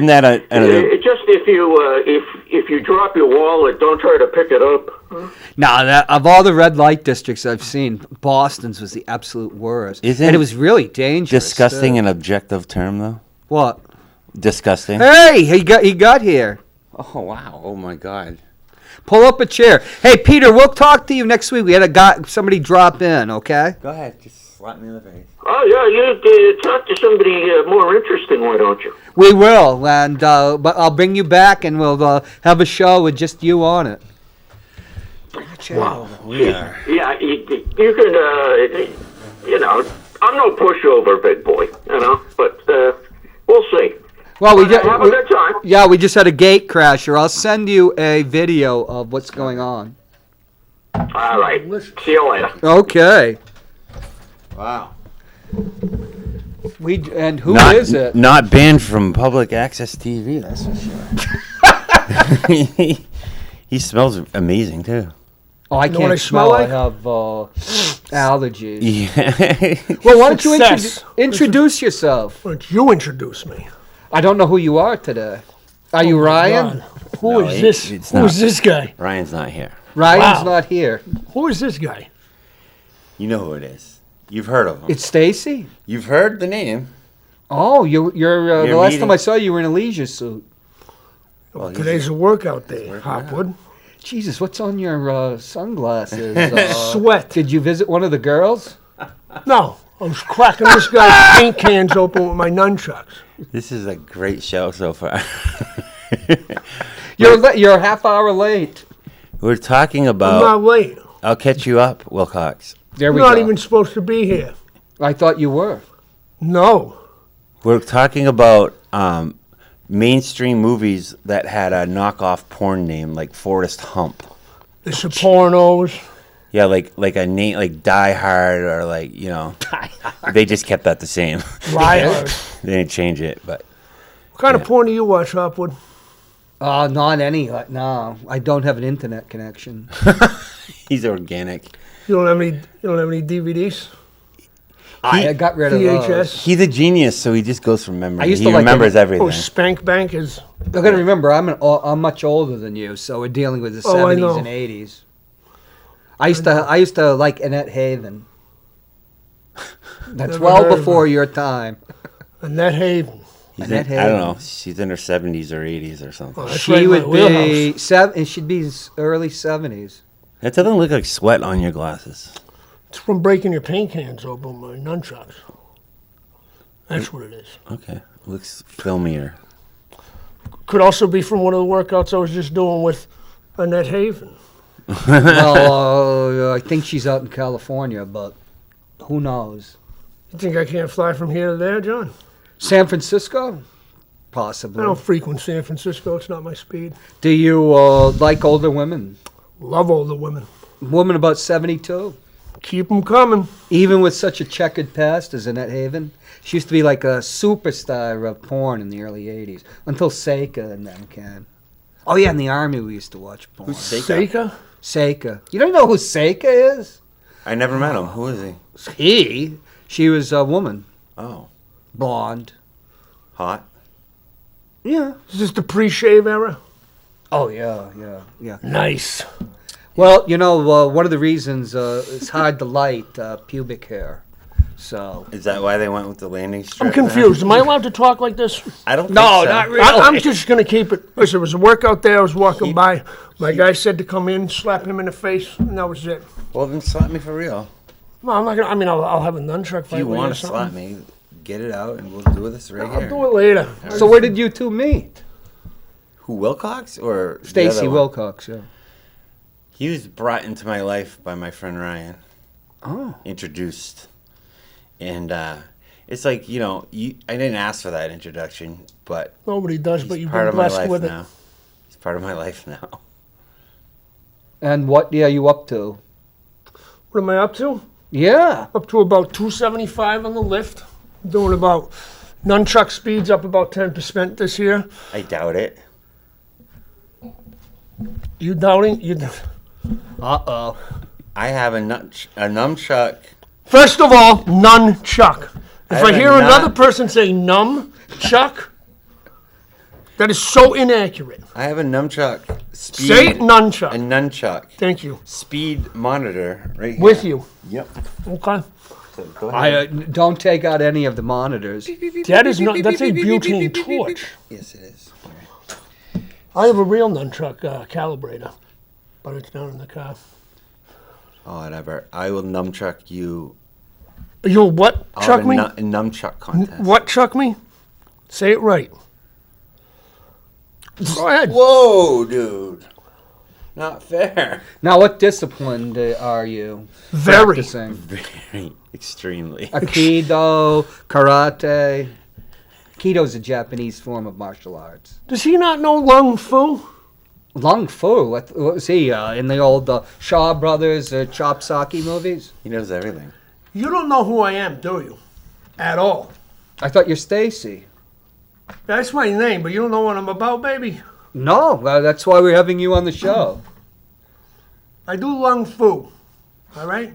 [SPEAKER 3] that
[SPEAKER 4] just if you drop your wallet, don't try to pick it up.
[SPEAKER 2] No, of all the red light districts I've seen, Boston's was the absolute worst. And it was really dangerous.
[SPEAKER 3] Disgusting an objective term, though?
[SPEAKER 2] What?
[SPEAKER 3] Disgusting.
[SPEAKER 2] Hey, he got here.
[SPEAKER 3] Oh, wow. Oh, my God.
[SPEAKER 2] Pull up a chair. Hey, Peter, we'll talk to you next week. We had somebody drop in, okay?
[SPEAKER 3] Go ahead. Just slap me in the face.
[SPEAKER 4] Oh, yeah, you talk to somebody more interesting, why don't you?
[SPEAKER 2] We will, and but I'll bring you back, and we'll have a show with just you on it.
[SPEAKER 3] Wow, we are.
[SPEAKER 4] Yeah, you can, I'm no pushover, big boy, but we'll see.
[SPEAKER 2] Well,
[SPEAKER 4] have a good time.
[SPEAKER 2] Yeah, we just had a gate crasher. I'll send you a video of what's going on.
[SPEAKER 4] All right. See you later.
[SPEAKER 2] Okay.
[SPEAKER 3] Wow.
[SPEAKER 2] Who is it?
[SPEAKER 3] Not banned from public access TV, that's for sure. He smells amazing, too.
[SPEAKER 2] Oh, I can't smell. I have allergies.
[SPEAKER 3] Yeah.
[SPEAKER 2] Well, why don't you introduce yourself?
[SPEAKER 5] Why don't you introduce me?
[SPEAKER 2] I don't know who you are today. Are you Ryan?
[SPEAKER 5] Who is this? Who is this guy?
[SPEAKER 3] Ryan's not here.
[SPEAKER 2] Ryan's not here.
[SPEAKER 5] Who is this guy?
[SPEAKER 3] You know who it is. You've heard of him.
[SPEAKER 2] It's Stacey?
[SPEAKER 3] You've heard the name.
[SPEAKER 2] Oh, you're the last time I saw you were in a leisure suit.
[SPEAKER 5] Well, today's a workout day, Hopwood.
[SPEAKER 2] Jesus, what's on your sunglasses?
[SPEAKER 5] Sweat.
[SPEAKER 2] Did you visit one of the girls?
[SPEAKER 5] No, I was cracking this guy's paint cans open with my nunchucks.
[SPEAKER 3] This is a great show so far.
[SPEAKER 2] You're a half hour late.
[SPEAKER 3] We're talking about...
[SPEAKER 5] I'm not late.
[SPEAKER 3] I'll catch you up, Wilcox.
[SPEAKER 2] There we
[SPEAKER 5] You're
[SPEAKER 2] go.
[SPEAKER 5] not even supposed to be here.
[SPEAKER 2] I thought you were.
[SPEAKER 5] No.
[SPEAKER 3] We're talking about mainstream movies that had a knockoff porn name, like Forrest Hump.
[SPEAKER 5] The Sopranos.
[SPEAKER 3] Yeah, like a name like Die Hard or like, they just kept that the same.
[SPEAKER 5] Right.
[SPEAKER 3] They didn't change it, but...
[SPEAKER 5] What kind of porn do you watch, Hopwood?
[SPEAKER 2] Not any. No, I don't have an internet connection.
[SPEAKER 3] He's organic.
[SPEAKER 5] You don't have any DVDs?
[SPEAKER 2] I got rid of those.
[SPEAKER 5] VHS?
[SPEAKER 3] He's a genius, so he just goes from memory.
[SPEAKER 2] He
[SPEAKER 3] remembers everything.
[SPEAKER 5] Oh, Spank Bank is...
[SPEAKER 2] I got to remember, I'm much older than you, so we're dealing with the 70s and 80s. I used to like Annette Haven. That's well before your time.
[SPEAKER 5] Annette Haven.
[SPEAKER 3] I don't know. She's in her 70s or 80s or something.
[SPEAKER 5] Oh,
[SPEAKER 2] she would be and she'd be early 70s.
[SPEAKER 3] That doesn't look like sweat on your glasses.
[SPEAKER 5] It's from breaking your paint cans open with my nunchucks. That's what it is.
[SPEAKER 3] Okay. Looks filmier.
[SPEAKER 5] Could also be from one of the workouts I was just doing with Annette Haven.
[SPEAKER 2] Well, I think she's out in California, but who knows?
[SPEAKER 5] You think I can't fly from here to there, John?
[SPEAKER 2] San Francisco? Possibly.
[SPEAKER 5] I don't frequent San Francisco. It's not my speed.
[SPEAKER 2] Do you like older women?
[SPEAKER 5] Love older women.
[SPEAKER 2] Women about 72?
[SPEAKER 5] Keep them coming.
[SPEAKER 2] Even with such a checkered past as Annette Haven? She used to be like a superstar of porn in the early 80s, until Seika and them came. Oh, yeah, in the Army we used to watch porn.
[SPEAKER 3] Who's Seika?
[SPEAKER 2] Seika. You don't know who Seika is?
[SPEAKER 3] I never met him. Who is he?
[SPEAKER 2] She was a woman.
[SPEAKER 3] Oh.
[SPEAKER 2] Blonde.
[SPEAKER 3] Hot?
[SPEAKER 2] Yeah.
[SPEAKER 5] Is this the pre-shave era?
[SPEAKER 2] Oh, yeah.
[SPEAKER 5] Nice.
[SPEAKER 2] Well, one of the reasons it's hard to light pubic hair. So
[SPEAKER 3] is that why they went with the landing strip?
[SPEAKER 5] I'm confused. Am I allowed to talk like this?
[SPEAKER 3] I don't think
[SPEAKER 2] No,
[SPEAKER 3] so.
[SPEAKER 2] not really.
[SPEAKER 5] I'm just going to keep it. Listen, it was a workout day. I was walking by. My guy said to come in, slap him in the face, and that was it.
[SPEAKER 3] Well, then slap me for real.
[SPEAKER 5] No, I'm not going to. I mean, I'll have a nunchuck fight.
[SPEAKER 3] If you
[SPEAKER 5] with
[SPEAKER 3] want
[SPEAKER 5] or
[SPEAKER 3] to
[SPEAKER 5] something.
[SPEAKER 3] slap me, get it out and we'll do this right here.
[SPEAKER 5] I'll do it later.
[SPEAKER 2] So where did you two meet?
[SPEAKER 3] Who, Wilcox or
[SPEAKER 2] Stacey Wilcox, yeah.
[SPEAKER 3] He was brought into my life by my friend Ryan.
[SPEAKER 2] Oh.
[SPEAKER 3] Introduced. And it's like, I didn't ask for that introduction, but
[SPEAKER 5] Nobody does, but you've
[SPEAKER 3] part
[SPEAKER 5] been
[SPEAKER 3] of my
[SPEAKER 5] blessed
[SPEAKER 3] life
[SPEAKER 5] with
[SPEAKER 3] now.
[SPEAKER 5] it.
[SPEAKER 3] He's part of my life now.
[SPEAKER 2] And what are you up to?
[SPEAKER 5] What am I up to?
[SPEAKER 2] Yeah.
[SPEAKER 5] Up to about 275 on the lift. Doing about nunchuck speeds up about 10% this year.
[SPEAKER 3] I doubt it.
[SPEAKER 5] You doubting?
[SPEAKER 2] Uh-oh.
[SPEAKER 3] I have a nunchuck.
[SPEAKER 5] First of all, nunchuck. If I hear another person say nunchuck, that is so inaccurate.
[SPEAKER 3] I have a nunchuck.
[SPEAKER 5] Say it, nunchuck.
[SPEAKER 3] A nunchuck.
[SPEAKER 5] Thank you.
[SPEAKER 3] Speed monitor right here.
[SPEAKER 5] With you.
[SPEAKER 3] Yep.
[SPEAKER 5] Okay.
[SPEAKER 3] So go ahead.
[SPEAKER 2] Don't take out any of the monitors.
[SPEAKER 5] That is not. That's a butane torch.
[SPEAKER 3] Yes, it is.
[SPEAKER 5] I have a real nunchuck calibrator, but it's down in the car.
[SPEAKER 3] Oh, whatever. I will nunchuck you.
[SPEAKER 5] You'll what?
[SPEAKER 3] I'll
[SPEAKER 5] Chuck
[SPEAKER 3] have
[SPEAKER 5] me?
[SPEAKER 3] a nunchuck contest.
[SPEAKER 5] What chuck me? Say it right. Go ahead.
[SPEAKER 3] Whoa, dude. Not fair.
[SPEAKER 2] Now, what discipline are you
[SPEAKER 5] Very.
[SPEAKER 2] practicing?
[SPEAKER 3] Very. Extremely.
[SPEAKER 2] Aikido, karate. Aikido's a Japanese form of martial arts.
[SPEAKER 5] Does he not know Lung Fu?
[SPEAKER 2] Lung Fu, what was he in the old Shaw Brothers Chop Saki movies?
[SPEAKER 3] He knows everything.
[SPEAKER 5] You don't know who I am, do you? At all.
[SPEAKER 2] I thought you're Stacey.
[SPEAKER 5] That's my name, but you don't know what I'm about, baby.
[SPEAKER 2] No, that's why we're having you on the show.
[SPEAKER 5] I do Lung Fu. All right?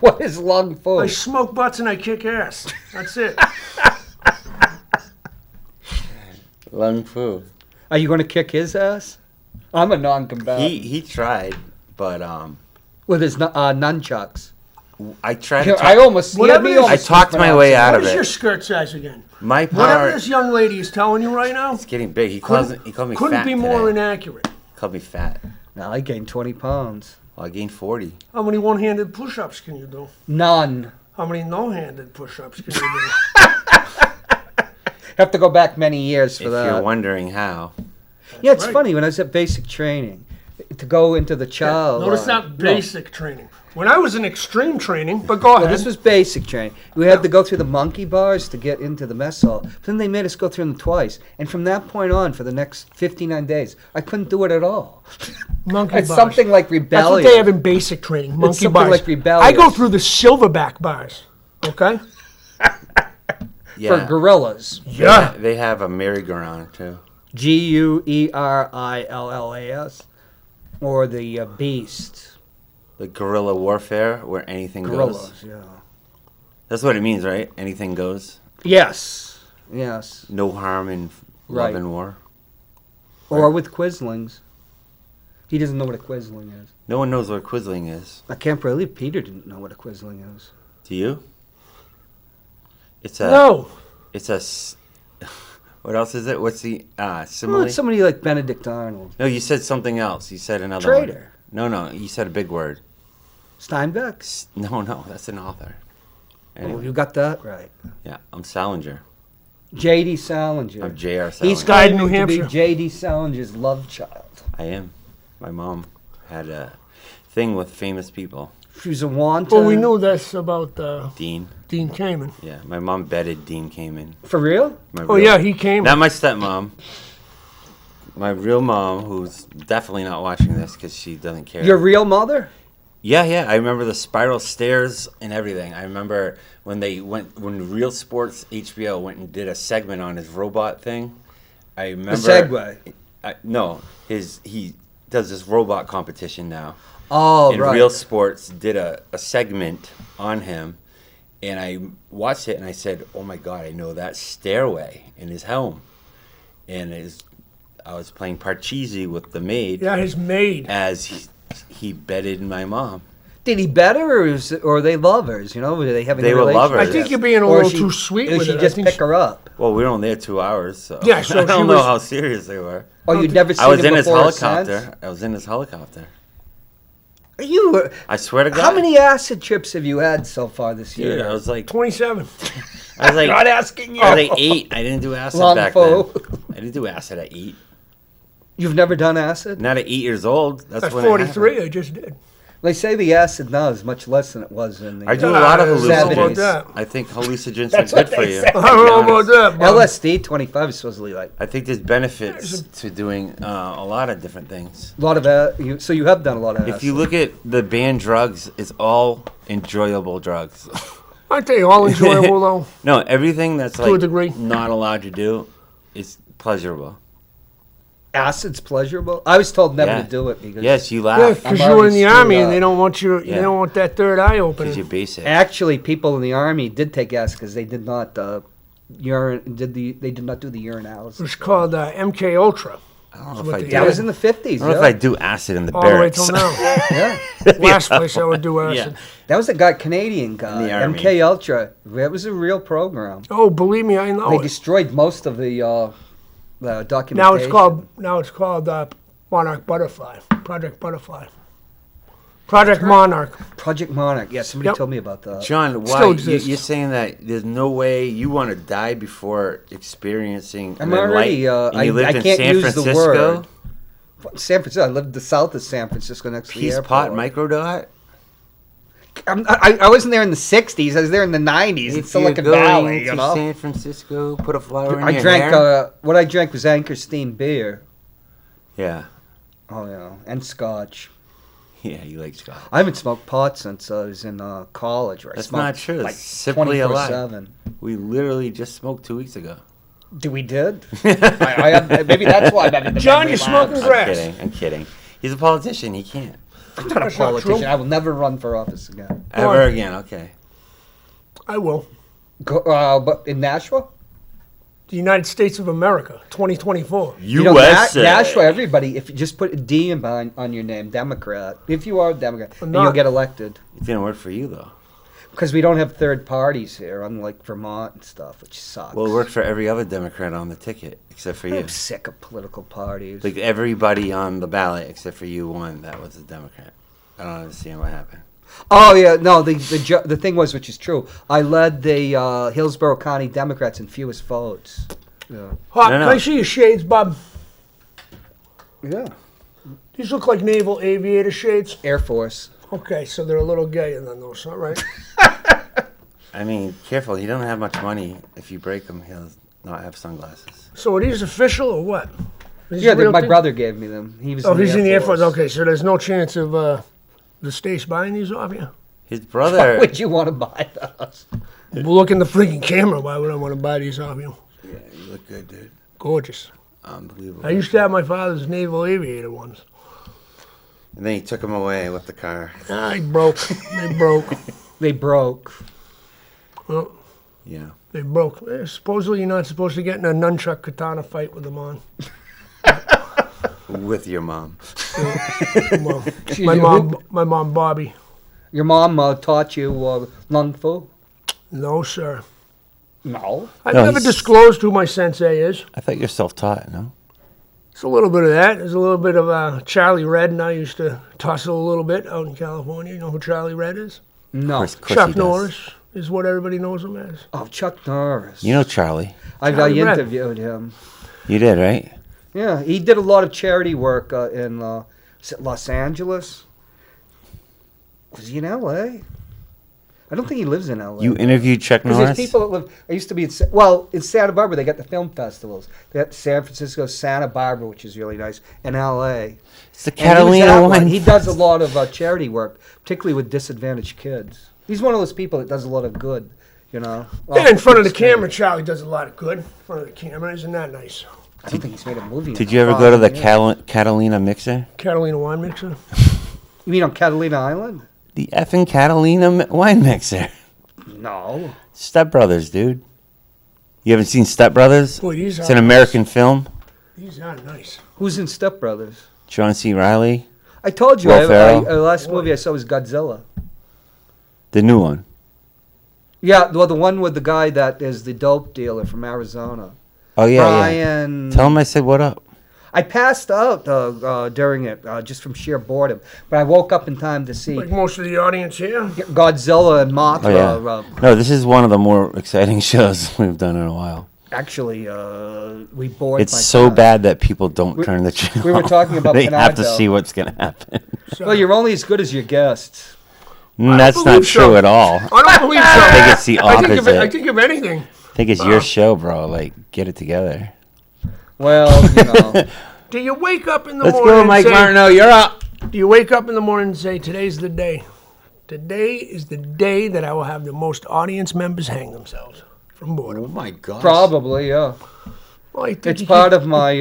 [SPEAKER 2] What is Lung Fu?
[SPEAKER 5] I smoke butts and I kick ass. That's it.
[SPEAKER 3] Lung Fu.
[SPEAKER 2] Are you going to kick his ass? I'm a non-combatant.
[SPEAKER 3] He tried, but
[SPEAKER 2] With his nunchucks.
[SPEAKER 3] I tried.
[SPEAKER 2] I almost.
[SPEAKER 5] Whatever
[SPEAKER 2] me
[SPEAKER 5] it is-
[SPEAKER 3] I talked my way out
[SPEAKER 5] What
[SPEAKER 3] of
[SPEAKER 5] is your
[SPEAKER 3] it.
[SPEAKER 5] skirt size again?
[SPEAKER 3] My
[SPEAKER 5] Whatever
[SPEAKER 3] power.
[SPEAKER 5] this young lady is telling you right now
[SPEAKER 3] It's getting big. He called me
[SPEAKER 5] couldn't
[SPEAKER 3] fat
[SPEAKER 5] be more
[SPEAKER 3] today.
[SPEAKER 5] inaccurate.
[SPEAKER 3] Called me fat.
[SPEAKER 2] Now I gained 20 pounds.
[SPEAKER 3] Well, I gained 40.
[SPEAKER 5] How many one-handed push-ups can you do?
[SPEAKER 2] None.
[SPEAKER 5] How many no-handed push-ups can you do?
[SPEAKER 2] Have to go back many years for
[SPEAKER 3] If
[SPEAKER 2] that.
[SPEAKER 3] you're wondering how.
[SPEAKER 2] Yeah, it's
[SPEAKER 5] right.
[SPEAKER 2] funny when I was at basic training to go into the child.
[SPEAKER 5] Notice not basic training. When I was in extreme training, but go
[SPEAKER 2] Well,
[SPEAKER 5] ahead.
[SPEAKER 2] this was basic training. We had to go through the monkey bars to get into the mess hall. Then they made us go through them twice. And from that point on, for the next 59 days, I couldn't do it at all.
[SPEAKER 5] Monkey
[SPEAKER 2] It's
[SPEAKER 5] bars.
[SPEAKER 2] something like
[SPEAKER 5] That's what
[SPEAKER 2] rebellion.
[SPEAKER 5] they have in basic training. Monkey
[SPEAKER 2] something
[SPEAKER 5] bars.
[SPEAKER 2] like rebellious.
[SPEAKER 5] I go through the silverback bars. Okay.
[SPEAKER 3] Yeah.
[SPEAKER 2] For gorillas.
[SPEAKER 5] Yeah.
[SPEAKER 3] They have a merry-go-round too.
[SPEAKER 2] Guerrillas. Or the beast.
[SPEAKER 3] The guerrilla warfare, where anything
[SPEAKER 2] Gorillas,
[SPEAKER 3] goes.
[SPEAKER 2] yeah.
[SPEAKER 3] That's what it means, right? Anything goes.
[SPEAKER 2] Yes. Yes.
[SPEAKER 3] No harm in
[SPEAKER 2] Right.
[SPEAKER 3] love and war.
[SPEAKER 2] Or with quislings. He doesn't know what a quisling is.
[SPEAKER 3] No one knows what a quisling is.
[SPEAKER 2] I can't believe Peter didn't know what a quisling is.
[SPEAKER 3] Do you? It's a.
[SPEAKER 5] No.
[SPEAKER 3] It's a. What else is it? What's the
[SPEAKER 2] Well,
[SPEAKER 3] simile?
[SPEAKER 2] it's somebody like Benedict Arnold.
[SPEAKER 3] No, you said something else. You said another
[SPEAKER 2] Traitor.
[SPEAKER 3] word. No, you said a big word.
[SPEAKER 2] Steinbeck?
[SPEAKER 3] No, that's an author.
[SPEAKER 2] Oh,
[SPEAKER 3] Anyway,
[SPEAKER 2] you got that right.
[SPEAKER 3] yeah, I'm Salinger.
[SPEAKER 2] J.D. Salinger.
[SPEAKER 3] I'm J.R. Salinger.
[SPEAKER 2] He's
[SPEAKER 5] Died in
[SPEAKER 2] going
[SPEAKER 5] New
[SPEAKER 2] to be
[SPEAKER 5] Hampshire.
[SPEAKER 2] J.D. Salinger's love child.
[SPEAKER 3] I am. My mom had a thing with famous people.
[SPEAKER 2] She was a wanton.
[SPEAKER 5] Well, we knew this about
[SPEAKER 3] Dean.
[SPEAKER 5] Dean Kamen.
[SPEAKER 3] Yeah, my mom betted Dean came in.
[SPEAKER 2] For real?
[SPEAKER 5] Oh, yeah, he came.
[SPEAKER 3] Not my stepmom. My real mom, who's definitely not watching this because she doesn't care.
[SPEAKER 2] Your real mother?
[SPEAKER 3] Yeah. I remember the spiral stairs and everything. I remember when Real Sports HBO went and did a segment on his robot thing. I remember.
[SPEAKER 2] Segway.
[SPEAKER 3] He does this robot competition now.
[SPEAKER 2] Oh,
[SPEAKER 3] and
[SPEAKER 2] right.
[SPEAKER 3] Real Sports did a segment on him, and I watched it and I said, "Oh my God, I know that stairway in his home." And I was playing Parcheesi with the maid.
[SPEAKER 5] Yeah, his maid.
[SPEAKER 3] As he betted my mom.
[SPEAKER 2] Did he bet her, or are they lovers? You know, were they having
[SPEAKER 3] They
[SPEAKER 2] a
[SPEAKER 3] were
[SPEAKER 2] relationship?
[SPEAKER 3] lovers.
[SPEAKER 5] I think you're being a
[SPEAKER 2] Or
[SPEAKER 5] little
[SPEAKER 2] she-
[SPEAKER 5] too sweet
[SPEAKER 2] or
[SPEAKER 5] with
[SPEAKER 2] she
[SPEAKER 5] it. I
[SPEAKER 2] just
[SPEAKER 5] think
[SPEAKER 2] pick her up?
[SPEAKER 3] Well, we were only there 2 hours, so
[SPEAKER 5] Yeah, so
[SPEAKER 3] I don't
[SPEAKER 5] she
[SPEAKER 3] know
[SPEAKER 5] was-
[SPEAKER 3] how serious they were.
[SPEAKER 2] Oh, you'd never seen
[SPEAKER 3] I was
[SPEAKER 2] him
[SPEAKER 3] in his
[SPEAKER 2] before since?
[SPEAKER 3] helicopter. I was in his helicopter.
[SPEAKER 2] You.
[SPEAKER 3] I swear to God.
[SPEAKER 2] How many acid trips have you had so far this year?
[SPEAKER 3] Dude, I was like
[SPEAKER 5] 27.
[SPEAKER 2] Not asking you.
[SPEAKER 3] I was like 8. I didn't do acid
[SPEAKER 2] Long
[SPEAKER 3] back
[SPEAKER 2] foe.
[SPEAKER 3] then. I didn't do acid at 8.
[SPEAKER 2] You've never done acid?
[SPEAKER 3] Not at 8 years old. That's
[SPEAKER 5] At
[SPEAKER 3] when it
[SPEAKER 5] 43,
[SPEAKER 3] happened.
[SPEAKER 5] I just did.
[SPEAKER 2] They say the acid now is much less than it was in the.
[SPEAKER 3] I do a lot of
[SPEAKER 5] I don't know about
[SPEAKER 3] hallucinogens.
[SPEAKER 5] that.
[SPEAKER 3] I think hallucinogens
[SPEAKER 2] That's
[SPEAKER 3] are
[SPEAKER 2] what
[SPEAKER 3] good for
[SPEAKER 2] they
[SPEAKER 3] you.
[SPEAKER 2] say.
[SPEAKER 5] I don't know about that, Bob.
[SPEAKER 2] LSD 25 is supposedly like
[SPEAKER 3] I think there's benefits to doing a lot of different things.
[SPEAKER 2] a lot of so you have done a lot of acid.
[SPEAKER 3] If you look at the banned drugs, it's all enjoyable drugs.
[SPEAKER 5] Aren't they all enjoyable, though?
[SPEAKER 3] No, everything that's
[SPEAKER 5] To a
[SPEAKER 3] like
[SPEAKER 5] degree.
[SPEAKER 3] not allowed to do is pleasurable.
[SPEAKER 2] Acid's pleasurable. I was told never to do it because
[SPEAKER 3] yes, you
[SPEAKER 5] Yeah,
[SPEAKER 3] laugh
[SPEAKER 5] because you were in the army and they don't want you. They don't want that third eye open.
[SPEAKER 3] because you're basic.
[SPEAKER 2] actually people in the army did take acid because they did not they did not do the urinalysis.
[SPEAKER 5] It was called MK Ultra.
[SPEAKER 3] I don't know if I do.
[SPEAKER 2] That was in the 50s.
[SPEAKER 3] I don't know if I do acid in the
[SPEAKER 5] All the way
[SPEAKER 3] barracks.
[SPEAKER 5] till now.
[SPEAKER 2] Yeah.
[SPEAKER 5] Last place I would do acid.
[SPEAKER 2] That was a Canadian guy,
[SPEAKER 3] In the Army.
[SPEAKER 2] MK Ultra. That was a real program.
[SPEAKER 5] Oh, believe me, I know.
[SPEAKER 2] They
[SPEAKER 5] it.
[SPEAKER 2] destroyed most of the documentation.
[SPEAKER 5] Now it's called Monarch Butterfly, Project Butterfly, Project Monarch.
[SPEAKER 2] Project Monarch. Yeah, somebody told me about that.
[SPEAKER 3] John,
[SPEAKER 5] Still
[SPEAKER 3] why
[SPEAKER 5] exists.
[SPEAKER 3] you're saying that there's no way you want to die before experiencing?
[SPEAKER 2] I'm
[SPEAKER 3] red
[SPEAKER 2] already.
[SPEAKER 3] light, and you lived
[SPEAKER 2] I
[SPEAKER 3] in
[SPEAKER 2] can't
[SPEAKER 3] San
[SPEAKER 2] use
[SPEAKER 3] Francisco?
[SPEAKER 2] the word. San Francisco. I lived the south of San Francisco next to the
[SPEAKER 3] Peace
[SPEAKER 2] airport.
[SPEAKER 3] pot microdot.
[SPEAKER 2] I wasn't there in the 60s. I was there in the 90s in
[SPEAKER 3] If
[SPEAKER 2] Silicon
[SPEAKER 3] you're going
[SPEAKER 2] Valley,
[SPEAKER 3] to
[SPEAKER 2] you know.
[SPEAKER 3] San Francisco, put a flower in
[SPEAKER 2] I
[SPEAKER 3] your
[SPEAKER 2] drank,
[SPEAKER 3] hair.
[SPEAKER 2] what I drank was Anchor Steam beer.
[SPEAKER 3] Yeah,
[SPEAKER 2] Oh, yeah. And scotch.
[SPEAKER 3] yeah, you like scotch.
[SPEAKER 2] I haven't smoked pot since I was in college. Where
[SPEAKER 3] That's
[SPEAKER 2] I smoked
[SPEAKER 3] not true.
[SPEAKER 2] Like
[SPEAKER 3] It's simply a lie.
[SPEAKER 2] 24/7.
[SPEAKER 3] We literally just smoked 2 weeks ago.
[SPEAKER 2] We did? Maybe that's why I'm having the
[SPEAKER 5] John,
[SPEAKER 2] memory
[SPEAKER 5] you're smoking
[SPEAKER 2] lapse.
[SPEAKER 5] grass.
[SPEAKER 3] I'm kidding. He's a politician. He can't.
[SPEAKER 2] I'm not a
[SPEAKER 5] That's not
[SPEAKER 2] politician.
[SPEAKER 5] true.
[SPEAKER 2] I will never run for office again.
[SPEAKER 3] Ever again. Okay.
[SPEAKER 5] I will.
[SPEAKER 2] But in Nashua?
[SPEAKER 5] The United States of America, 2024.
[SPEAKER 2] You know, Nashua, everybody, if you just put a D on your name, Democrat, if you are a Democrat,
[SPEAKER 5] I'm
[SPEAKER 2] then you'll
[SPEAKER 5] not.
[SPEAKER 2] get elected.
[SPEAKER 3] It didn't work for you though.
[SPEAKER 2] Because we don't have third parties here, unlike Vermont and stuff, which sucks.
[SPEAKER 3] Well, it worked for every other Democrat on the ticket except for you.
[SPEAKER 2] I'm sick of political parties.
[SPEAKER 3] Like everybody on the ballot except for you won. That was a Democrat. I don't understand what happened.
[SPEAKER 2] Oh yeah, no. The thing was, which is true. I led the Hillsborough County Democrats in fewest votes. Yeah.
[SPEAKER 5] Hop,
[SPEAKER 3] No, no.
[SPEAKER 5] can I see your shades, Bob?
[SPEAKER 2] Yeah.
[SPEAKER 5] These look like naval aviator shades.
[SPEAKER 2] Air Force.
[SPEAKER 5] Okay, so they're a little gayer than those, all right?
[SPEAKER 3] I mean, careful. He don't have much money. If you break him, he'll not have sunglasses.
[SPEAKER 5] So are these official or what? These
[SPEAKER 2] Yeah,
[SPEAKER 5] real
[SPEAKER 2] my
[SPEAKER 5] thing?
[SPEAKER 2] brother gave me them. He was.
[SPEAKER 5] Oh, he's in the Air Force. Okay, so there's no chance of the Stace buying these off you?
[SPEAKER 3] His
[SPEAKER 2] Why
[SPEAKER 3] brother.
[SPEAKER 2] would you want to buy those?
[SPEAKER 5] Well, look in the freaking camera. Why would I want to buy these off you?
[SPEAKER 3] Yeah, you look good, dude.
[SPEAKER 5] Gorgeous.
[SPEAKER 3] Unbelievable.
[SPEAKER 5] I used to have my father's naval aviator ones.
[SPEAKER 3] And then he took him away with the car.
[SPEAKER 5] They broke. They broke.
[SPEAKER 2] They broke.
[SPEAKER 5] Well,
[SPEAKER 3] Yeah.
[SPEAKER 5] they broke. Supposedly you're not supposed to get in a nunchuck katana fight with them on.
[SPEAKER 3] With your mom.
[SPEAKER 5] Well, my mom Bobby.
[SPEAKER 2] Your mom taught you lung fu?
[SPEAKER 5] No, sir.
[SPEAKER 2] No.
[SPEAKER 5] I've
[SPEAKER 3] No,
[SPEAKER 5] never
[SPEAKER 3] he's-
[SPEAKER 5] disclosed who my sensei is.
[SPEAKER 3] I thought you're self-taught, no?
[SPEAKER 5] It's a little bit of that. There's a little bit of Charlie Red, and I used to tussle a little bit out in California. You know who Charlie Red is?
[SPEAKER 2] No.
[SPEAKER 3] Of course
[SPEAKER 5] Chuck
[SPEAKER 3] he does.
[SPEAKER 5] Norris is what everybody knows him as.
[SPEAKER 2] Oh, Chuck Norris.
[SPEAKER 3] You know Charlie.
[SPEAKER 2] I
[SPEAKER 5] Charlie Red.
[SPEAKER 2] interviewed him.
[SPEAKER 3] You did, right?
[SPEAKER 2] Yeah, he did a lot of charity work in is it Los Angeles. Was he in L.A.? I don't think he lives in L.A.
[SPEAKER 3] You interviewed Chuck
[SPEAKER 2] Because
[SPEAKER 3] Norris?
[SPEAKER 2] there's people that live. I used to be in Santa Barbara. They got the film festivals. They got San Francisco, Santa Barbara, which is really nice, and L.A.
[SPEAKER 3] It's the
[SPEAKER 2] And he was
[SPEAKER 3] Catalina
[SPEAKER 2] at
[SPEAKER 3] one.
[SPEAKER 2] He does a lot of charity work, particularly with disadvantaged kids. He's one of those people that does a lot of good, you know.
[SPEAKER 5] Yeah, in front of the camera, Charlie does a lot of good. In front of the camera, isn't that nice?
[SPEAKER 2] I don't think he's made a movie.
[SPEAKER 3] Did
[SPEAKER 2] in
[SPEAKER 3] you ever go to the
[SPEAKER 2] 5 years.
[SPEAKER 3] Catalina mixer?
[SPEAKER 5] Catalina wine mixer.
[SPEAKER 2] You mean on Catalina Island?
[SPEAKER 3] The effing Catalina wine mixer.
[SPEAKER 2] No.
[SPEAKER 3] Step Brothers, dude. You haven't seen Step Brothers?
[SPEAKER 5] Boy, these
[SPEAKER 3] It's
[SPEAKER 5] are
[SPEAKER 3] an American film.
[SPEAKER 5] These are nice.
[SPEAKER 2] Who's in Step Brothers?
[SPEAKER 3] John C. Reilly,
[SPEAKER 2] I told you.
[SPEAKER 3] Will Ferrell.
[SPEAKER 2] The last movie I saw was Godzilla.
[SPEAKER 3] the new one.
[SPEAKER 2] Yeah, well, the one with the guy that is the dope dealer from Arizona.
[SPEAKER 3] Oh yeah, yeah.
[SPEAKER 2] Brian.
[SPEAKER 3] Tell him I said what up.
[SPEAKER 2] I passed out during it just from sheer boredom, but I woke up in time to see
[SPEAKER 5] Like most of the audience here.
[SPEAKER 2] Godzilla and Mothra.
[SPEAKER 3] Oh yeah. No, this is one of the more exciting shows we've done in a while.
[SPEAKER 2] Actually, we bored.
[SPEAKER 3] It's
[SPEAKER 2] my
[SPEAKER 3] so
[SPEAKER 2] time.
[SPEAKER 3] bad that people don't turn the channel.
[SPEAKER 2] we were talking about
[SPEAKER 3] They have to
[SPEAKER 2] Pinocchio.
[SPEAKER 3] see what's gonna happen.
[SPEAKER 2] Well, you're only as good as your guests.
[SPEAKER 3] That's not
[SPEAKER 5] believe
[SPEAKER 3] true
[SPEAKER 5] so.
[SPEAKER 3] at all.
[SPEAKER 5] I don't believe so.
[SPEAKER 3] I think it's the
[SPEAKER 5] I think
[SPEAKER 3] opposite.
[SPEAKER 5] I think of anything.
[SPEAKER 3] I think it's your show, bro. Like, get it together.
[SPEAKER 2] Well, you know.
[SPEAKER 5] Do you wake up in the
[SPEAKER 3] Let's
[SPEAKER 5] morning
[SPEAKER 3] go,
[SPEAKER 5] and
[SPEAKER 3] Mike
[SPEAKER 5] say,
[SPEAKER 3] Martineau. You're up.
[SPEAKER 5] Do you wake up in the morning and say, today's the day? Today is the day that I will have the most audience members hang themselves from boredom.
[SPEAKER 3] Oh my God.
[SPEAKER 2] Probably, yeah.
[SPEAKER 5] Well, I think
[SPEAKER 2] It's part of my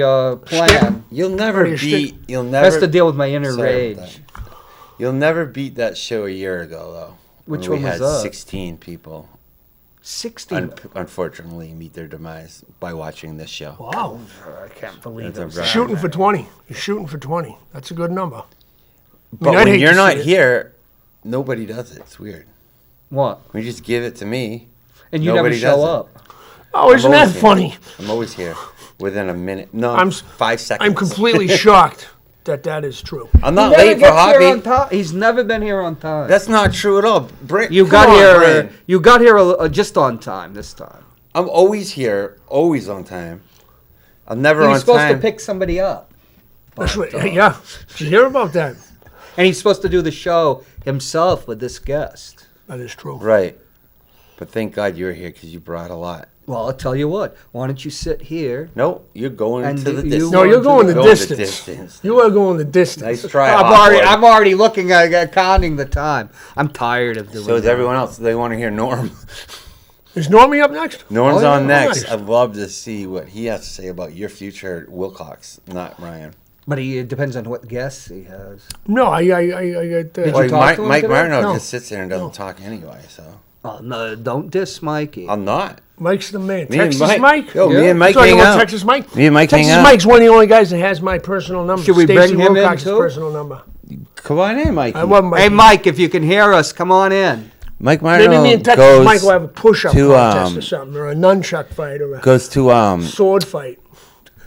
[SPEAKER 2] plan.
[SPEAKER 3] You'll never
[SPEAKER 5] Or
[SPEAKER 3] beat. You'll
[SPEAKER 2] That's
[SPEAKER 3] never.
[SPEAKER 2] to deal with my inner
[SPEAKER 3] Sorry about
[SPEAKER 2] rage.
[SPEAKER 3] that. You'll never beat that show a year ago, though.
[SPEAKER 2] Which
[SPEAKER 3] when
[SPEAKER 2] one was
[SPEAKER 3] we had
[SPEAKER 2] that?
[SPEAKER 3] 16 people,
[SPEAKER 2] 16.
[SPEAKER 3] unfortunately, meet their demise by watching this show.
[SPEAKER 5] Wow.
[SPEAKER 2] I can't believe
[SPEAKER 3] That's
[SPEAKER 2] it.
[SPEAKER 3] a
[SPEAKER 5] Shooting for 20. You're shooting for 20. That's a good number.
[SPEAKER 3] But
[SPEAKER 5] I'd
[SPEAKER 3] when
[SPEAKER 5] hate
[SPEAKER 3] you're
[SPEAKER 5] to
[SPEAKER 3] not
[SPEAKER 5] see it.
[SPEAKER 3] here, nobody does it. It's weird.
[SPEAKER 2] What?
[SPEAKER 3] We just give it to me.
[SPEAKER 2] And you
[SPEAKER 3] Nobody
[SPEAKER 2] never show
[SPEAKER 3] does it.
[SPEAKER 2] up.
[SPEAKER 5] Oh, isn't that
[SPEAKER 3] always here.
[SPEAKER 5] funny?
[SPEAKER 3] I'm always here within a minute. No,
[SPEAKER 5] I'm
[SPEAKER 3] 5 seconds.
[SPEAKER 5] I'm completely shocked that is true.
[SPEAKER 3] I'm
[SPEAKER 2] He
[SPEAKER 3] not
[SPEAKER 2] never
[SPEAKER 3] late for
[SPEAKER 2] gets here on
[SPEAKER 3] Hoppy.
[SPEAKER 2] time. He's never been here on time.
[SPEAKER 3] That's not true at all.
[SPEAKER 2] You
[SPEAKER 3] come
[SPEAKER 2] got
[SPEAKER 3] on,
[SPEAKER 2] here.
[SPEAKER 3] Brian.
[SPEAKER 2] You got here just on time this time.
[SPEAKER 3] I'm always here, always on time. I'm never
[SPEAKER 2] He
[SPEAKER 3] on
[SPEAKER 2] was supposed
[SPEAKER 3] time.
[SPEAKER 2] to pick somebody up,
[SPEAKER 5] That's right. Yeah. Did you hear about that?
[SPEAKER 2] and he's supposed to do the show himself with this guest.
[SPEAKER 5] That is true.
[SPEAKER 3] Right. But thank God you're here because you brought a lot.
[SPEAKER 2] Well, I'll tell you what. Why don't you sit here?
[SPEAKER 3] No, you're going
[SPEAKER 2] And
[SPEAKER 3] to the
[SPEAKER 2] you-
[SPEAKER 3] distance.
[SPEAKER 5] No, you're going the
[SPEAKER 3] Going
[SPEAKER 5] distance. You are going the distance.
[SPEAKER 3] Nice try.
[SPEAKER 2] I'm already looking at counting the time. I'm tired of doing.
[SPEAKER 3] So is
[SPEAKER 2] that.
[SPEAKER 3] everyone else. They want to hear Norm.
[SPEAKER 5] Is Normie up next?
[SPEAKER 3] Norm's
[SPEAKER 2] Oh, yeah,
[SPEAKER 3] on next.
[SPEAKER 5] nice.
[SPEAKER 3] I'd love to see what he has to say about your future Wilcox, not Ryan.
[SPEAKER 2] But it depends on what guests he has.
[SPEAKER 5] No, I got.
[SPEAKER 2] Did you
[SPEAKER 3] Well,
[SPEAKER 2] talk
[SPEAKER 3] Mike,
[SPEAKER 2] to him
[SPEAKER 3] Mike
[SPEAKER 2] today?
[SPEAKER 3] Martineau
[SPEAKER 5] No.
[SPEAKER 3] just sits there and doesn't talk anyway. So
[SPEAKER 2] Oh no! Don't diss Mikey.
[SPEAKER 3] I'm not.
[SPEAKER 5] Mike's the man.
[SPEAKER 3] Me and
[SPEAKER 5] Texas
[SPEAKER 3] Mike-
[SPEAKER 5] Mike.
[SPEAKER 3] Yo,
[SPEAKER 2] Yeah.
[SPEAKER 3] me and Mike
[SPEAKER 5] Talking
[SPEAKER 3] hang
[SPEAKER 5] about
[SPEAKER 3] out.
[SPEAKER 5] Texas Mike.
[SPEAKER 3] Me and Mike
[SPEAKER 5] Texas
[SPEAKER 3] hang out.
[SPEAKER 5] Mike's one of the only guys that has my personal number.
[SPEAKER 2] Should we
[SPEAKER 5] Stacey
[SPEAKER 2] bring him in,
[SPEAKER 5] Wilcox's
[SPEAKER 2] too?
[SPEAKER 5] personal number.
[SPEAKER 3] Come on in, Mike.
[SPEAKER 5] I love Mike.
[SPEAKER 2] Hey, Mike, if you can hear us, come on in.
[SPEAKER 3] Mike
[SPEAKER 5] Maybe
[SPEAKER 3] Martineau
[SPEAKER 5] me and Texas
[SPEAKER 3] goes
[SPEAKER 5] Mike will have a push-up
[SPEAKER 3] to,
[SPEAKER 5] contest or something, or a nunchuck fight, or a
[SPEAKER 3] goes to
[SPEAKER 5] sword fight.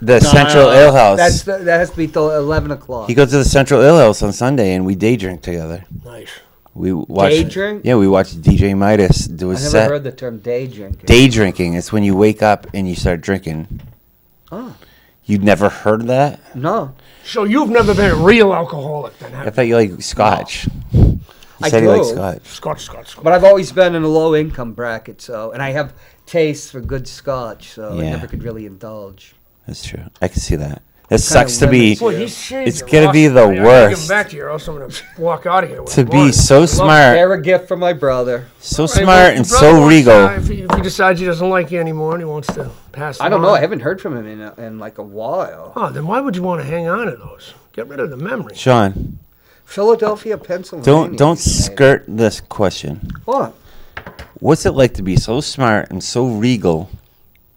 [SPEAKER 3] the Central Ale House.
[SPEAKER 2] That has to be till 11 o'clock.
[SPEAKER 3] He goes to the Central Ale House on Sunday, and we day drink together.
[SPEAKER 5] Nice.
[SPEAKER 3] We watch.
[SPEAKER 2] Day drink?
[SPEAKER 3] Yeah, we watched DJ Midas do a
[SPEAKER 2] I never
[SPEAKER 3] set.
[SPEAKER 2] heard the term day drinking.
[SPEAKER 3] Day drinking. It's when you wake up and you start drinking.
[SPEAKER 2] Oh.
[SPEAKER 3] You'd never heard of that?
[SPEAKER 2] No.
[SPEAKER 5] So you've never been a real alcoholic, then?
[SPEAKER 3] I
[SPEAKER 5] Have
[SPEAKER 3] thought you like Scotch. You
[SPEAKER 2] I
[SPEAKER 3] said you like
[SPEAKER 2] do.
[SPEAKER 3] Scotch.
[SPEAKER 5] Scotch.
[SPEAKER 2] But I've always been in a low income bracket, so, and I have taste for good scotch, so I
[SPEAKER 3] Yeah.
[SPEAKER 2] never could really indulge.
[SPEAKER 3] That's true. I can see that. It sucks to be
[SPEAKER 2] limits
[SPEAKER 5] Boy, he's serious.
[SPEAKER 3] It's gonna be the
[SPEAKER 5] I gotta
[SPEAKER 3] worst.
[SPEAKER 5] Give him back to you, or else I'm gonna walk out of here. with
[SPEAKER 3] to
[SPEAKER 5] him
[SPEAKER 3] be
[SPEAKER 5] on.
[SPEAKER 3] so smart,
[SPEAKER 2] They're a gift from my brother.
[SPEAKER 3] so
[SPEAKER 5] All right, well,
[SPEAKER 3] smart
[SPEAKER 5] if
[SPEAKER 3] and
[SPEAKER 5] your brother
[SPEAKER 3] so
[SPEAKER 5] wants,
[SPEAKER 3] regal.
[SPEAKER 5] if he decides he doesn't like you anymore and he wants to pass,
[SPEAKER 2] I don't
[SPEAKER 5] them
[SPEAKER 2] know.
[SPEAKER 5] on.
[SPEAKER 2] I haven't heard from him in like a while.
[SPEAKER 5] Oh, then why would you want to hang on to those? Get rid of the memory.
[SPEAKER 3] Sean,
[SPEAKER 2] Philadelphia, Pennsylvania.
[SPEAKER 3] don't
[SPEAKER 2] he made.
[SPEAKER 3] skirt this question.
[SPEAKER 2] What?
[SPEAKER 3] What's it like to be so smart and so regal,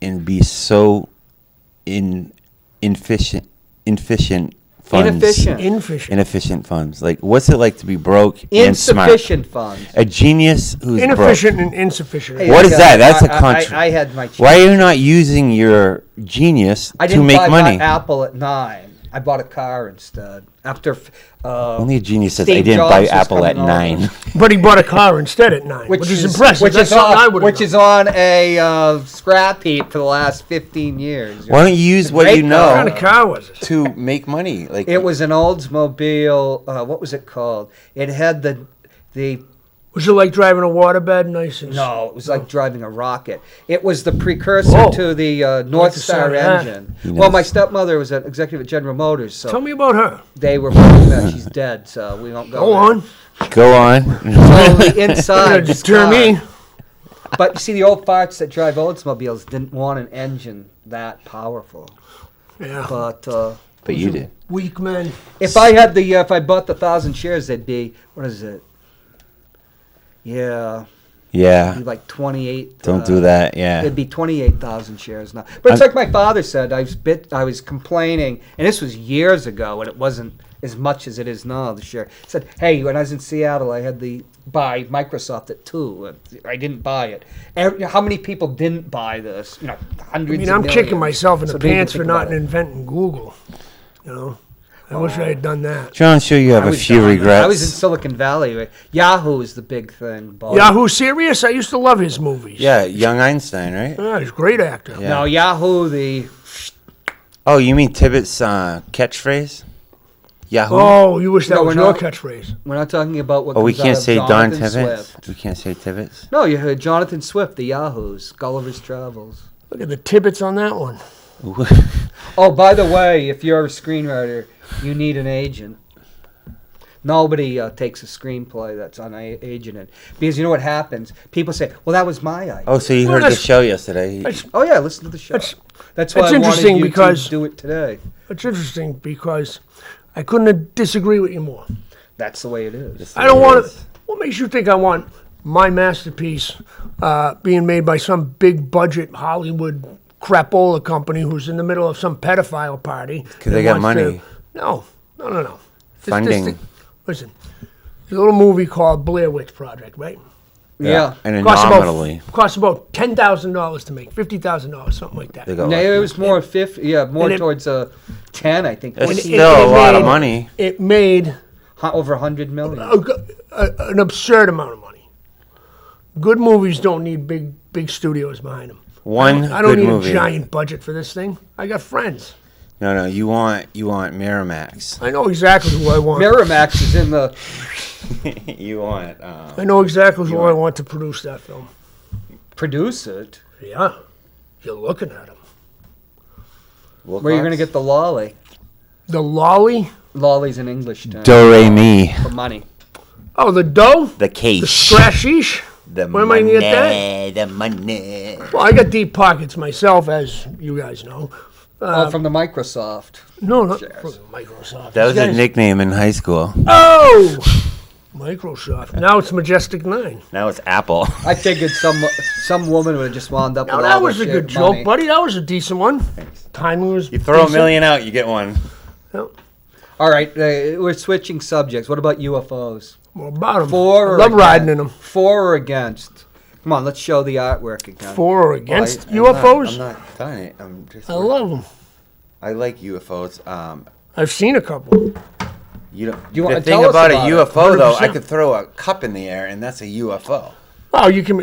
[SPEAKER 3] and be so inefficient funds? Inefficient funds. Like, what's it like to be broke and smart?
[SPEAKER 2] Insufficient funds.
[SPEAKER 3] A genius who's
[SPEAKER 5] Inefficient and insufficient.
[SPEAKER 2] Hey,
[SPEAKER 3] What is
[SPEAKER 2] look,
[SPEAKER 3] that? That's a
[SPEAKER 2] I-
[SPEAKER 3] country.
[SPEAKER 2] I had my chance.
[SPEAKER 3] Why are you not using your genius
[SPEAKER 2] I
[SPEAKER 3] to
[SPEAKER 2] didn't
[SPEAKER 3] make
[SPEAKER 2] buy
[SPEAKER 3] money?
[SPEAKER 2] my Apple at 9. I bought a car instead. After
[SPEAKER 3] Only a genius says,
[SPEAKER 2] Steve
[SPEAKER 3] I didn't
[SPEAKER 2] Jobs
[SPEAKER 3] buy
[SPEAKER 2] was
[SPEAKER 3] Apple at
[SPEAKER 2] coming over.
[SPEAKER 3] 9.
[SPEAKER 5] But he bought a car instead at 9, which is impressive.
[SPEAKER 2] Which
[SPEAKER 5] That's
[SPEAKER 2] is
[SPEAKER 5] something I
[SPEAKER 2] on,
[SPEAKER 5] would
[SPEAKER 2] which is on a scrap heap for the last 15 years.
[SPEAKER 3] Why don't you use what
[SPEAKER 2] great
[SPEAKER 3] you
[SPEAKER 5] What
[SPEAKER 3] know
[SPEAKER 5] kind of car was it?
[SPEAKER 3] to make money? Like,
[SPEAKER 2] It was an Oldsmobile. What was it called? It had the.
[SPEAKER 5] Was it like driving a waterbed? Nice and
[SPEAKER 2] No, it was like driving a rocket. It was the precursor
[SPEAKER 5] Whoa.
[SPEAKER 2] to the North
[SPEAKER 5] the
[SPEAKER 2] Star
[SPEAKER 5] sound of that.
[SPEAKER 2] engine.
[SPEAKER 3] He
[SPEAKER 2] Well,
[SPEAKER 3] knows.
[SPEAKER 2] my stepmother was an executive at General Motors, so
[SPEAKER 5] Tell me about her.
[SPEAKER 2] they were putting that. She's dead, so we don't go.
[SPEAKER 5] Go
[SPEAKER 2] there.
[SPEAKER 5] on.
[SPEAKER 3] go on.
[SPEAKER 2] So the
[SPEAKER 5] You're
[SPEAKER 2] inside.
[SPEAKER 5] gonna
[SPEAKER 2] this
[SPEAKER 5] deter
[SPEAKER 2] car-
[SPEAKER 5] me.
[SPEAKER 2] But you see, the old farts that drive Oldsmobiles didn't want an engine that powerful.
[SPEAKER 5] Yeah.
[SPEAKER 2] But
[SPEAKER 3] But you did.
[SPEAKER 5] Weak men.
[SPEAKER 2] if I had if I bought the 1,000 shares, they'd be, what is it? Yeah,
[SPEAKER 3] Yeah.
[SPEAKER 2] it'd be like 28.
[SPEAKER 3] Don't do that. Yeah.
[SPEAKER 2] It'd be 28,000 shares now. But it's like my father said. I was complaining, and this was years ago, and it wasn't as much as it is now. The share he said, "Hey, when I was in Seattle, I had to buy Microsoft at 2. I didn't buy it. How many people didn't buy this? Hundreds.
[SPEAKER 5] I mean,
[SPEAKER 2] of
[SPEAKER 5] I'm kicking
[SPEAKER 2] millions.
[SPEAKER 5] myself in
[SPEAKER 2] So
[SPEAKER 5] the
[SPEAKER 2] they didn't
[SPEAKER 5] pants for
[SPEAKER 2] think
[SPEAKER 5] not
[SPEAKER 2] about it.
[SPEAKER 5] inventing Google. You know, I wish I had done that.
[SPEAKER 3] John, sure you have
[SPEAKER 2] I
[SPEAKER 3] a
[SPEAKER 2] was
[SPEAKER 3] few
[SPEAKER 2] down there.
[SPEAKER 3] regrets.
[SPEAKER 2] I was in Silicon Valley. Yahoo is the big thing. Bob.
[SPEAKER 5] Yahoo serious? I used to love his movies.
[SPEAKER 3] Yeah, young Einstein, right?
[SPEAKER 5] Yeah, he's a great actor.
[SPEAKER 3] Yeah.
[SPEAKER 2] No, Yahoo, the
[SPEAKER 3] Oh, you mean Tibbet's catchphrase? Yahoo.
[SPEAKER 5] Oh, you wish that
[SPEAKER 2] No,
[SPEAKER 5] was
[SPEAKER 2] we're
[SPEAKER 5] your
[SPEAKER 2] not.
[SPEAKER 5] catchphrase.
[SPEAKER 2] we're not talking about what.
[SPEAKER 3] Oh, we
[SPEAKER 2] comes
[SPEAKER 3] can't
[SPEAKER 2] out of
[SPEAKER 3] say Don
[SPEAKER 2] Jonathan
[SPEAKER 3] Tibbetts.
[SPEAKER 2] Swift.
[SPEAKER 3] We can't say Tibbetts.
[SPEAKER 2] No, you heard Jonathan Swift, the Yahoos, Gulliver's Travels.
[SPEAKER 5] Look at the Tibbets on that one.
[SPEAKER 2] Oh, by the way, if you're a screenwriter, you need an agent. Nobody takes a screenplay that's unagented. Because you know what happens? People say, well, that was my idea.
[SPEAKER 3] Oh, so you heard the show yesterday.
[SPEAKER 2] Oh, yeah, listen to the show. That's why I
[SPEAKER 5] interesting
[SPEAKER 2] wanted you
[SPEAKER 5] because
[SPEAKER 2] to do it today.
[SPEAKER 5] It's interesting because I couldn't disagree with you more.
[SPEAKER 2] That's the way it is.
[SPEAKER 5] I don't want to. What makes you think I want my masterpiece being made by some big budget Hollywood crapola company who's in the middle of some pedophile party?
[SPEAKER 3] Because they got money.
[SPEAKER 5] No.
[SPEAKER 3] Funding.
[SPEAKER 5] Listen, there's a little movie called Blair Witch Project, right?
[SPEAKER 2] Yeah.
[SPEAKER 3] And
[SPEAKER 5] Costs about $10,000 to make, $50,000, something like that.
[SPEAKER 2] No, it was more 50. Yeah, more towards 10, I think.
[SPEAKER 3] It's still a lot of money.
[SPEAKER 5] It made
[SPEAKER 2] over $100 million.
[SPEAKER 5] An absurd amount of money. Good movies don't need big studios behind them. I don't need a giant budget for this thing. I got friends.
[SPEAKER 3] No, you want Miramax.
[SPEAKER 5] I know exactly who I want.
[SPEAKER 2] Miramax is in the.
[SPEAKER 3] You want.
[SPEAKER 5] I know exactly who I want to produce that film.
[SPEAKER 2] Produce it?
[SPEAKER 5] Yeah, you're looking at him.
[SPEAKER 2] Where are you going to get the lolly?
[SPEAKER 5] The lolly?
[SPEAKER 2] Lolly's an English term.
[SPEAKER 3] Do re mi.
[SPEAKER 2] For money.
[SPEAKER 5] Oh, the dough?
[SPEAKER 3] The case.
[SPEAKER 5] The scratchish? Where am I going to get that?
[SPEAKER 3] The money.
[SPEAKER 5] Well, I got deep pockets myself, as you guys know.
[SPEAKER 2] From the Microsoft.
[SPEAKER 5] No, not from Microsoft.
[SPEAKER 3] That was a nickname in high school.
[SPEAKER 5] Oh! Microsoft. Now it's Majestic 9.
[SPEAKER 3] Now it's Apple.
[SPEAKER 2] I figured some woman would have just wound up with all
[SPEAKER 5] that was
[SPEAKER 2] the
[SPEAKER 5] a good
[SPEAKER 2] money.
[SPEAKER 5] joke, buddy. That was a decent one. Timing was
[SPEAKER 3] You throw
[SPEAKER 5] decent.
[SPEAKER 3] $1 million out, you get one.
[SPEAKER 5] Yep.
[SPEAKER 2] All right, we're switching subjects. What about UFOs?
[SPEAKER 5] Well, about them.
[SPEAKER 2] For or
[SPEAKER 5] I love
[SPEAKER 2] against?
[SPEAKER 5] riding in them.
[SPEAKER 2] For or against? Come on, let's show the artwork again.
[SPEAKER 5] For or against
[SPEAKER 3] I'm
[SPEAKER 5] UFOs?
[SPEAKER 3] not done it. I'm just.
[SPEAKER 5] I love them.
[SPEAKER 3] I like UFOs.
[SPEAKER 5] I've seen a couple.
[SPEAKER 2] You
[SPEAKER 3] The
[SPEAKER 2] want to
[SPEAKER 3] thing
[SPEAKER 2] tell us
[SPEAKER 3] about a
[SPEAKER 2] about it?
[SPEAKER 3] UFO, though,
[SPEAKER 5] 100%.
[SPEAKER 3] I could throw a cup in the air, and that's a UFO.
[SPEAKER 5] Oh, you can.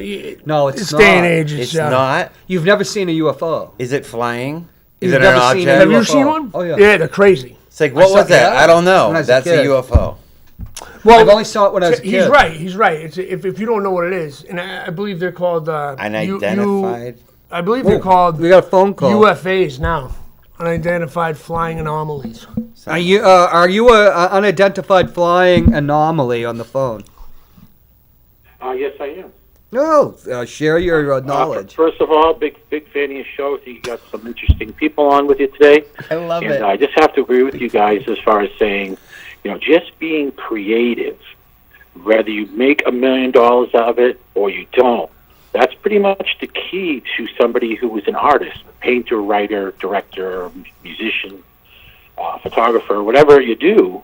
[SPEAKER 2] No, it's
[SPEAKER 5] this
[SPEAKER 2] not.
[SPEAKER 5] day and age,
[SPEAKER 3] It's not.
[SPEAKER 2] You've never seen a UFO.
[SPEAKER 3] Is it flying? Is
[SPEAKER 2] You've
[SPEAKER 3] it an
[SPEAKER 2] never seen a
[SPEAKER 3] object?
[SPEAKER 5] Have you
[SPEAKER 2] UFO.
[SPEAKER 5] seen one?
[SPEAKER 2] Oh, yeah.
[SPEAKER 5] Yeah, they're crazy.
[SPEAKER 3] It's like, what
[SPEAKER 2] saw
[SPEAKER 3] was that?
[SPEAKER 2] that
[SPEAKER 3] I don't know.
[SPEAKER 2] when I was a
[SPEAKER 3] That's a
[SPEAKER 2] kid.
[SPEAKER 3] UFO.
[SPEAKER 5] Well,
[SPEAKER 2] I've only saw it when I was a kid.
[SPEAKER 5] He's right. He's right. It's, if you don't know what it is, and I believe they're called
[SPEAKER 3] Unidentified.
[SPEAKER 5] I believe they're called
[SPEAKER 2] We got a phone call.
[SPEAKER 5] UFAs now. Unidentified flying anomalies.
[SPEAKER 2] Are you a unidentified flying anomaly on the phone?
[SPEAKER 4] Yes, I am.
[SPEAKER 2] No, share your knowledge.
[SPEAKER 4] First of all, big fan of your show. You got some interesting people on with you today.
[SPEAKER 3] I love
[SPEAKER 4] And
[SPEAKER 3] it.
[SPEAKER 4] I just have to agree with you guys as far as saying, just being creative, whether you make $1 million out of it or you don't, that's pretty much the key to somebody who is an artist, painter, writer, director, musician, photographer, whatever you do.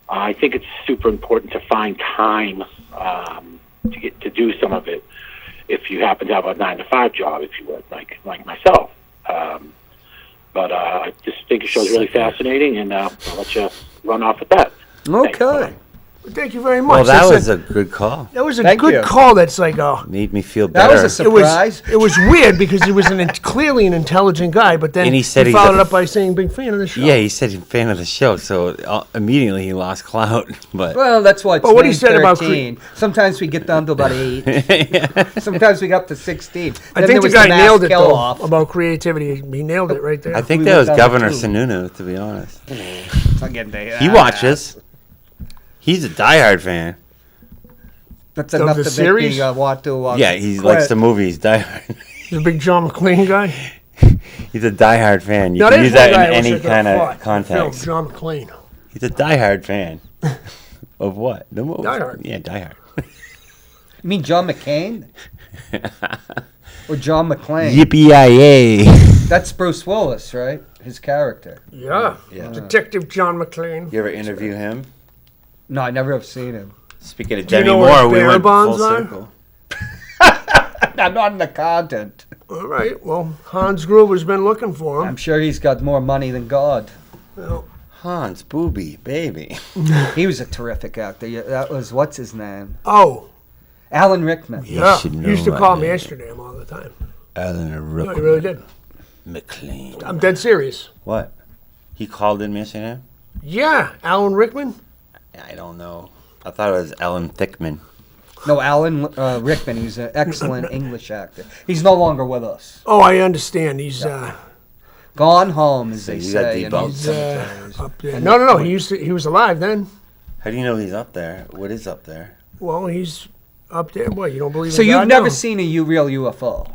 [SPEAKER 4] I think it's super important to find time to do some of it. If you happen to have a 9-to-5 job, if you would, like myself. But I just think the show's really fascinating, and I'll let you run off with that.
[SPEAKER 2] Okay.
[SPEAKER 4] Thanks.
[SPEAKER 5] Thank you very much.
[SPEAKER 3] Well, that was a good call.
[SPEAKER 5] That was a
[SPEAKER 2] Thank
[SPEAKER 5] good
[SPEAKER 2] you.
[SPEAKER 5] call. That's like
[SPEAKER 3] Made me feel
[SPEAKER 2] That
[SPEAKER 3] better.
[SPEAKER 2] was a surprise.
[SPEAKER 5] It was weird because he was clearly an intelligent guy, but then
[SPEAKER 3] And he said he's
[SPEAKER 5] followed
[SPEAKER 3] a
[SPEAKER 5] it up by saying big fan of the show.
[SPEAKER 3] Yeah, he said he's a fan of the show, so immediately he lost clout. But
[SPEAKER 2] Well, that's why it's
[SPEAKER 5] But what he
[SPEAKER 2] named
[SPEAKER 5] said about
[SPEAKER 2] 13. Sometimes we get down to about 8. Sometimes we get up to 16.
[SPEAKER 5] I
[SPEAKER 2] Then
[SPEAKER 5] think
[SPEAKER 2] there
[SPEAKER 5] the
[SPEAKER 2] was
[SPEAKER 5] guy
[SPEAKER 2] mass
[SPEAKER 5] nailed it though
[SPEAKER 2] kill-off.
[SPEAKER 5] about creativity. He nailed it right there.
[SPEAKER 3] I think
[SPEAKER 2] We
[SPEAKER 3] that was
[SPEAKER 2] went down
[SPEAKER 3] Governor
[SPEAKER 2] to 2.
[SPEAKER 3] Sununu, to be honest.
[SPEAKER 2] I'm getting to
[SPEAKER 3] He watches. He's a diehard fan.
[SPEAKER 2] That's
[SPEAKER 5] Of
[SPEAKER 2] enough
[SPEAKER 5] the
[SPEAKER 2] to
[SPEAKER 5] series?
[SPEAKER 2] make me want to.
[SPEAKER 3] Yeah, he
[SPEAKER 2] quit.
[SPEAKER 3] likes the movies. Diehard.
[SPEAKER 5] He's a big John McClane guy.
[SPEAKER 3] He's a diehard fan. You
[SPEAKER 5] Now,
[SPEAKER 3] can
[SPEAKER 5] there's
[SPEAKER 3] use that
[SPEAKER 5] one guy
[SPEAKER 3] in
[SPEAKER 5] I wish I
[SPEAKER 3] any
[SPEAKER 5] could've
[SPEAKER 3] kind
[SPEAKER 5] fought
[SPEAKER 3] of
[SPEAKER 5] in the film,
[SPEAKER 3] context.
[SPEAKER 5] John McClane.
[SPEAKER 3] He's a diehard fan. Of what? The movie.
[SPEAKER 5] Die Hard.
[SPEAKER 3] Yeah, diehard.
[SPEAKER 2] You mean John McCain? Or John McClane?
[SPEAKER 3] Yippee-yi-yay.
[SPEAKER 2] That's Bruce Willis, right? His character.
[SPEAKER 5] Yeah. Detective John McClane.
[SPEAKER 3] You ever interview him?
[SPEAKER 2] No, I never have seen him.
[SPEAKER 3] Speaking of
[SPEAKER 5] Do you
[SPEAKER 3] Demi
[SPEAKER 5] know where
[SPEAKER 3] Moore, we
[SPEAKER 5] bearer
[SPEAKER 3] went
[SPEAKER 5] bonds
[SPEAKER 3] full
[SPEAKER 5] are?
[SPEAKER 3] circle.
[SPEAKER 2] I'm not in the content.
[SPEAKER 5] All right. Well, Hans Gruber's been looking for
[SPEAKER 2] I'm
[SPEAKER 5] him.
[SPEAKER 2] sure he's got more money than God.
[SPEAKER 5] Well,
[SPEAKER 3] Hans, booby, baby.
[SPEAKER 2] He was a terrific actor. Yeah, that was, what's his name?
[SPEAKER 5] oh,
[SPEAKER 2] Alan Rickman.
[SPEAKER 5] yeah.
[SPEAKER 3] should
[SPEAKER 5] He
[SPEAKER 3] know
[SPEAKER 5] used to
[SPEAKER 3] my
[SPEAKER 5] call me
[SPEAKER 3] name.
[SPEAKER 5] Amsterdam all the time.
[SPEAKER 3] Alan
[SPEAKER 5] No, he really did.
[SPEAKER 3] McLean.
[SPEAKER 5] I'm dead serious.
[SPEAKER 3] What? He called in Michigan?
[SPEAKER 5] Yeah, Alan Rickman.
[SPEAKER 3] I don't know. I thought it was Alan Thickman.
[SPEAKER 2] No, Alan Rickman. He's an excellent English actor. He's no longer with us.
[SPEAKER 5] Oh, I understand. He's
[SPEAKER 2] Gone home, as they
[SPEAKER 3] you got
[SPEAKER 2] say. in
[SPEAKER 3] debunked.
[SPEAKER 2] old cemeteries.
[SPEAKER 5] up there. No. He was alive then.
[SPEAKER 3] How do you know he's up there? What is up there?
[SPEAKER 5] Well, he's up there. What, you don't believe
[SPEAKER 2] So
[SPEAKER 5] in
[SPEAKER 2] you've
[SPEAKER 5] God?
[SPEAKER 2] never
[SPEAKER 5] No.
[SPEAKER 2] seen a real UFO,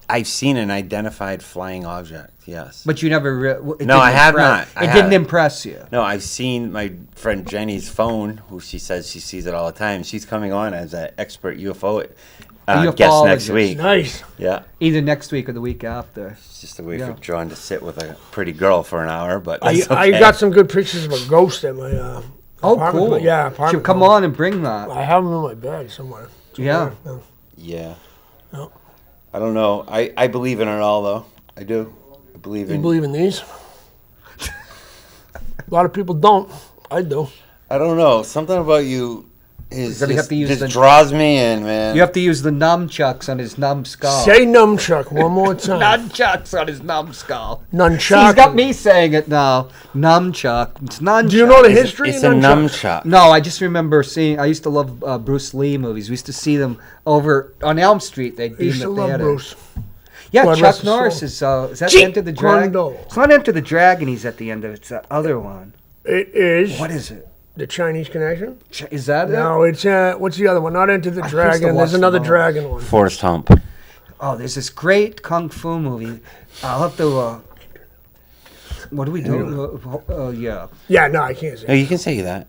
[SPEAKER 3] I've seen an identified flying object, yes.
[SPEAKER 2] but you never.
[SPEAKER 3] No, I have not. I
[SPEAKER 2] It didn't
[SPEAKER 3] haven't.
[SPEAKER 2] impress you.
[SPEAKER 3] No, I've seen my friend Jenny's phone, who she says she sees it all the time. She's coming on as an expert UFO guest next
[SPEAKER 2] ufologist.
[SPEAKER 3] week.
[SPEAKER 5] Nice.
[SPEAKER 3] Yeah.
[SPEAKER 2] Either next week or the week after.
[SPEAKER 3] It's just a way
[SPEAKER 2] Yeah.
[SPEAKER 3] for John to sit with a pretty girl for an hour, but
[SPEAKER 5] I
[SPEAKER 3] that's okay.
[SPEAKER 5] got some good pictures of a ghost at my
[SPEAKER 2] Oh,
[SPEAKER 5] apartment.
[SPEAKER 2] cool.
[SPEAKER 5] Yeah, apartment.
[SPEAKER 2] She'll come on and bring that.
[SPEAKER 5] I have them in my bag somewhere.
[SPEAKER 2] Yeah.
[SPEAKER 3] Yeah.
[SPEAKER 5] Yep.
[SPEAKER 3] I don't know. I believe in it all, though. I do. I believe
[SPEAKER 5] You
[SPEAKER 3] in.
[SPEAKER 5] believe in these? A lot of people don't. I do.
[SPEAKER 3] I don't know. Something about you is
[SPEAKER 2] You're gonna have
[SPEAKER 3] just,
[SPEAKER 2] to use
[SPEAKER 3] just
[SPEAKER 2] the-
[SPEAKER 3] draws me in, man.
[SPEAKER 2] You have to use the nunchucks on his numbskull.
[SPEAKER 5] Say nunchuck one more time.
[SPEAKER 2] Nunchucks on his numbskull.
[SPEAKER 5] Nunchuck.
[SPEAKER 2] He's got me saying it now. Nunchuck. It's nunchuck.
[SPEAKER 5] Do you know the history
[SPEAKER 3] It's
[SPEAKER 5] of
[SPEAKER 3] a
[SPEAKER 5] nunchuck?
[SPEAKER 3] nunchuck.
[SPEAKER 2] No, I just remember seeing. I used to love Bruce Lee movies. We used to see them over on Elm Street. They'd
[SPEAKER 5] I
[SPEAKER 2] be in
[SPEAKER 5] used
[SPEAKER 2] the
[SPEAKER 5] to love
[SPEAKER 2] theater.
[SPEAKER 5] Bruce.
[SPEAKER 2] Yeah,
[SPEAKER 5] God rest
[SPEAKER 2] Chuck
[SPEAKER 5] his
[SPEAKER 2] Norris
[SPEAKER 5] soul.
[SPEAKER 2] is. Is that
[SPEAKER 5] Jeet
[SPEAKER 2] Enter the Dragon?
[SPEAKER 5] Kune-Do.
[SPEAKER 2] It's not Enter the Dragon. He's at the end of it. It's that other one.
[SPEAKER 5] It is
[SPEAKER 2] What is it?
[SPEAKER 5] the Chinese Connection.
[SPEAKER 2] Is that it?
[SPEAKER 5] No, it's what's the other one? Not Enter the
[SPEAKER 2] used to
[SPEAKER 5] Dragon.
[SPEAKER 2] watch
[SPEAKER 5] There's another
[SPEAKER 2] them all.
[SPEAKER 5] dragon one.
[SPEAKER 3] Forrest Hump.
[SPEAKER 2] Oh, there's this great kung fu movie. I'll have to. What do we do? Yeah.
[SPEAKER 5] Yeah, no, I can't say.
[SPEAKER 3] No, you can say that.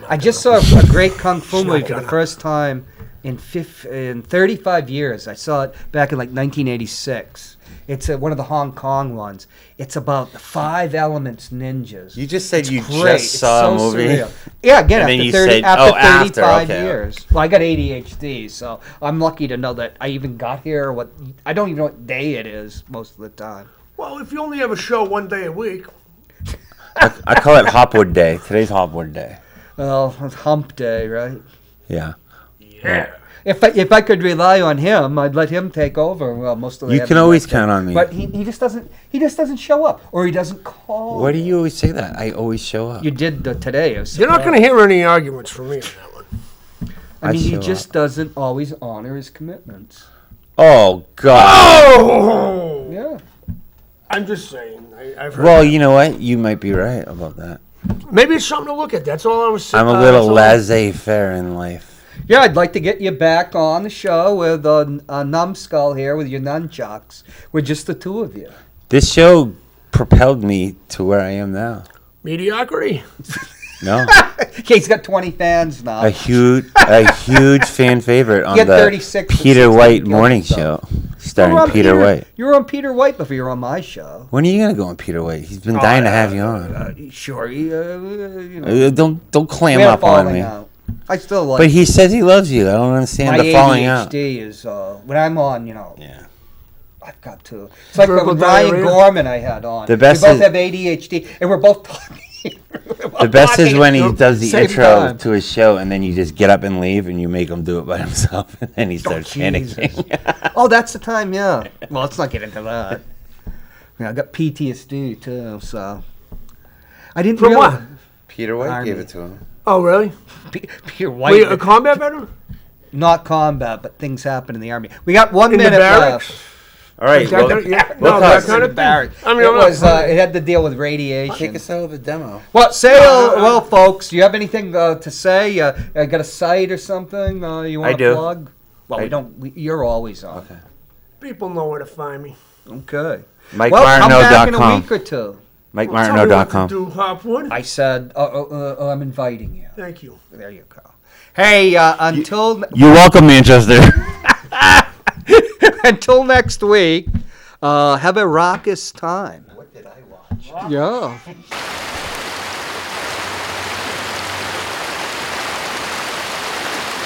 [SPEAKER 2] I just saw a great kung fu
[SPEAKER 5] She's not
[SPEAKER 2] movie for the
[SPEAKER 5] gonna.
[SPEAKER 2] first time in 35 years. I saw it back in like 1986. It's one of the Hong Kong ones. It's about the 5 Elements ninjas.
[SPEAKER 3] You just said
[SPEAKER 2] It's
[SPEAKER 3] you
[SPEAKER 2] great.
[SPEAKER 3] just
[SPEAKER 2] It's
[SPEAKER 3] saw
[SPEAKER 2] so
[SPEAKER 3] a movie.
[SPEAKER 2] surreal. Yeah, again,
[SPEAKER 3] And then
[SPEAKER 2] after
[SPEAKER 3] you
[SPEAKER 2] 30,
[SPEAKER 3] said,
[SPEAKER 2] after
[SPEAKER 3] oh, after,
[SPEAKER 2] 35
[SPEAKER 3] okay.
[SPEAKER 2] years. Well, I got ADHD, so I'm lucky to know that I even got here. I don't even know what day it is most of the time.
[SPEAKER 5] Well, if you only have a show one day a week,
[SPEAKER 3] I call it Hopwood Day. Today's Hopwood Day.
[SPEAKER 2] Well, it's hump day, right?
[SPEAKER 3] Yeah.
[SPEAKER 5] yeah.
[SPEAKER 2] If I could rely on him, I'd let him take over. Well, most of the
[SPEAKER 3] You
[SPEAKER 2] heavy
[SPEAKER 3] can always
[SPEAKER 2] lifting.
[SPEAKER 3] count on me.
[SPEAKER 2] But he just doesn't show up, or he doesn't call.
[SPEAKER 3] Why do you always say that? I always show up.
[SPEAKER 2] You did today.
[SPEAKER 5] You're not going to hear any arguments from me on that one.
[SPEAKER 2] I mean, he
[SPEAKER 3] show
[SPEAKER 2] just
[SPEAKER 3] up.
[SPEAKER 2] doesn't always honor his commitments.
[SPEAKER 3] Oh, God.
[SPEAKER 5] Oh!
[SPEAKER 2] Yeah.
[SPEAKER 5] I'm just saying. I've heard
[SPEAKER 3] Well,
[SPEAKER 5] that.
[SPEAKER 3] you know what? You might be right about that.
[SPEAKER 5] Maybe it's something to look at. That's all I was saying.
[SPEAKER 3] I'm a little laissez-faire in life.
[SPEAKER 2] Yeah, I'd like to get you back on the show with a numbskull here with your nunchucks. We're just the two of you.
[SPEAKER 3] This show propelled me to where I am now.
[SPEAKER 5] Mediocrity.
[SPEAKER 3] No.
[SPEAKER 2] Okay, he's got 20 fans now.
[SPEAKER 3] a huge fan favorite on
[SPEAKER 2] Get
[SPEAKER 3] the
[SPEAKER 2] 36
[SPEAKER 3] Peter
[SPEAKER 2] and
[SPEAKER 3] White
[SPEAKER 2] 16
[SPEAKER 3] morning
[SPEAKER 2] himself.
[SPEAKER 3] show starring
[SPEAKER 2] You were on
[SPEAKER 3] Peter White.
[SPEAKER 2] You were on Peter White before you were on my show.
[SPEAKER 3] When are you going to go on Peter White? He's been dying to have you on.
[SPEAKER 2] Sure, you know.
[SPEAKER 3] Don't clam
[SPEAKER 2] We had a
[SPEAKER 3] up on
[SPEAKER 2] falling
[SPEAKER 3] me.
[SPEAKER 2] out. I still like
[SPEAKER 3] But he says he loves you. I don't understand
[SPEAKER 2] my
[SPEAKER 3] the falling out.
[SPEAKER 2] ADHD is when I'm on,
[SPEAKER 3] Yeah.
[SPEAKER 2] I've got to. It's like
[SPEAKER 5] Verbal
[SPEAKER 2] with Ryan
[SPEAKER 5] diarrhea?
[SPEAKER 2] Gorman I had on.
[SPEAKER 3] The best
[SPEAKER 2] we both
[SPEAKER 3] is-
[SPEAKER 2] have ADHD, and we're both talking.
[SPEAKER 3] The best is when he does the
[SPEAKER 2] Same
[SPEAKER 3] intro
[SPEAKER 2] time.
[SPEAKER 3] to his show, and then you just get up and leave, and you make him do it by himself, and then he starts
[SPEAKER 2] Jesus.
[SPEAKER 3] panicking.
[SPEAKER 2] Oh, that's the time, yeah. Well, let's not get into that. Yeah, I got PTSD too, so I didn't
[SPEAKER 5] From
[SPEAKER 2] realize.
[SPEAKER 5] what?
[SPEAKER 3] Peter White
[SPEAKER 2] Army.
[SPEAKER 3] gave it to him.
[SPEAKER 5] Oh, really?
[SPEAKER 2] Peter White,
[SPEAKER 5] Were you a combat veteran?
[SPEAKER 2] not combat, but things happen in the army. We got 1
[SPEAKER 5] In the
[SPEAKER 2] minute
[SPEAKER 5] barracks?
[SPEAKER 2] left.
[SPEAKER 3] All right,
[SPEAKER 5] That kind of- yeah, no, that kind of thing.
[SPEAKER 2] Barracks.
[SPEAKER 5] I mean,
[SPEAKER 2] it
[SPEAKER 5] I'm not-
[SPEAKER 2] was. It had to deal with
[SPEAKER 3] Take
[SPEAKER 2] radiation.
[SPEAKER 3] us out of the demo.
[SPEAKER 2] Well, well, folks, do you have anything to say? Got a site or something you want to
[SPEAKER 3] do.
[SPEAKER 2] plug? Well, we don't. You're always on.
[SPEAKER 3] Okay.
[SPEAKER 5] People know where to find me.
[SPEAKER 2] Okay. Well, come back in a
[SPEAKER 3] MikeMartineau.com.
[SPEAKER 2] week or two.
[SPEAKER 5] Tell me what to
[SPEAKER 3] MikeMartineau.com.
[SPEAKER 5] do, Hopwood.
[SPEAKER 2] I said, I'm inviting you.
[SPEAKER 5] Thank you.
[SPEAKER 2] There you go. Hey, until
[SPEAKER 3] You're welcome, Manchester.
[SPEAKER 2] until next week, have a raucous time. What did I watch? Yeah.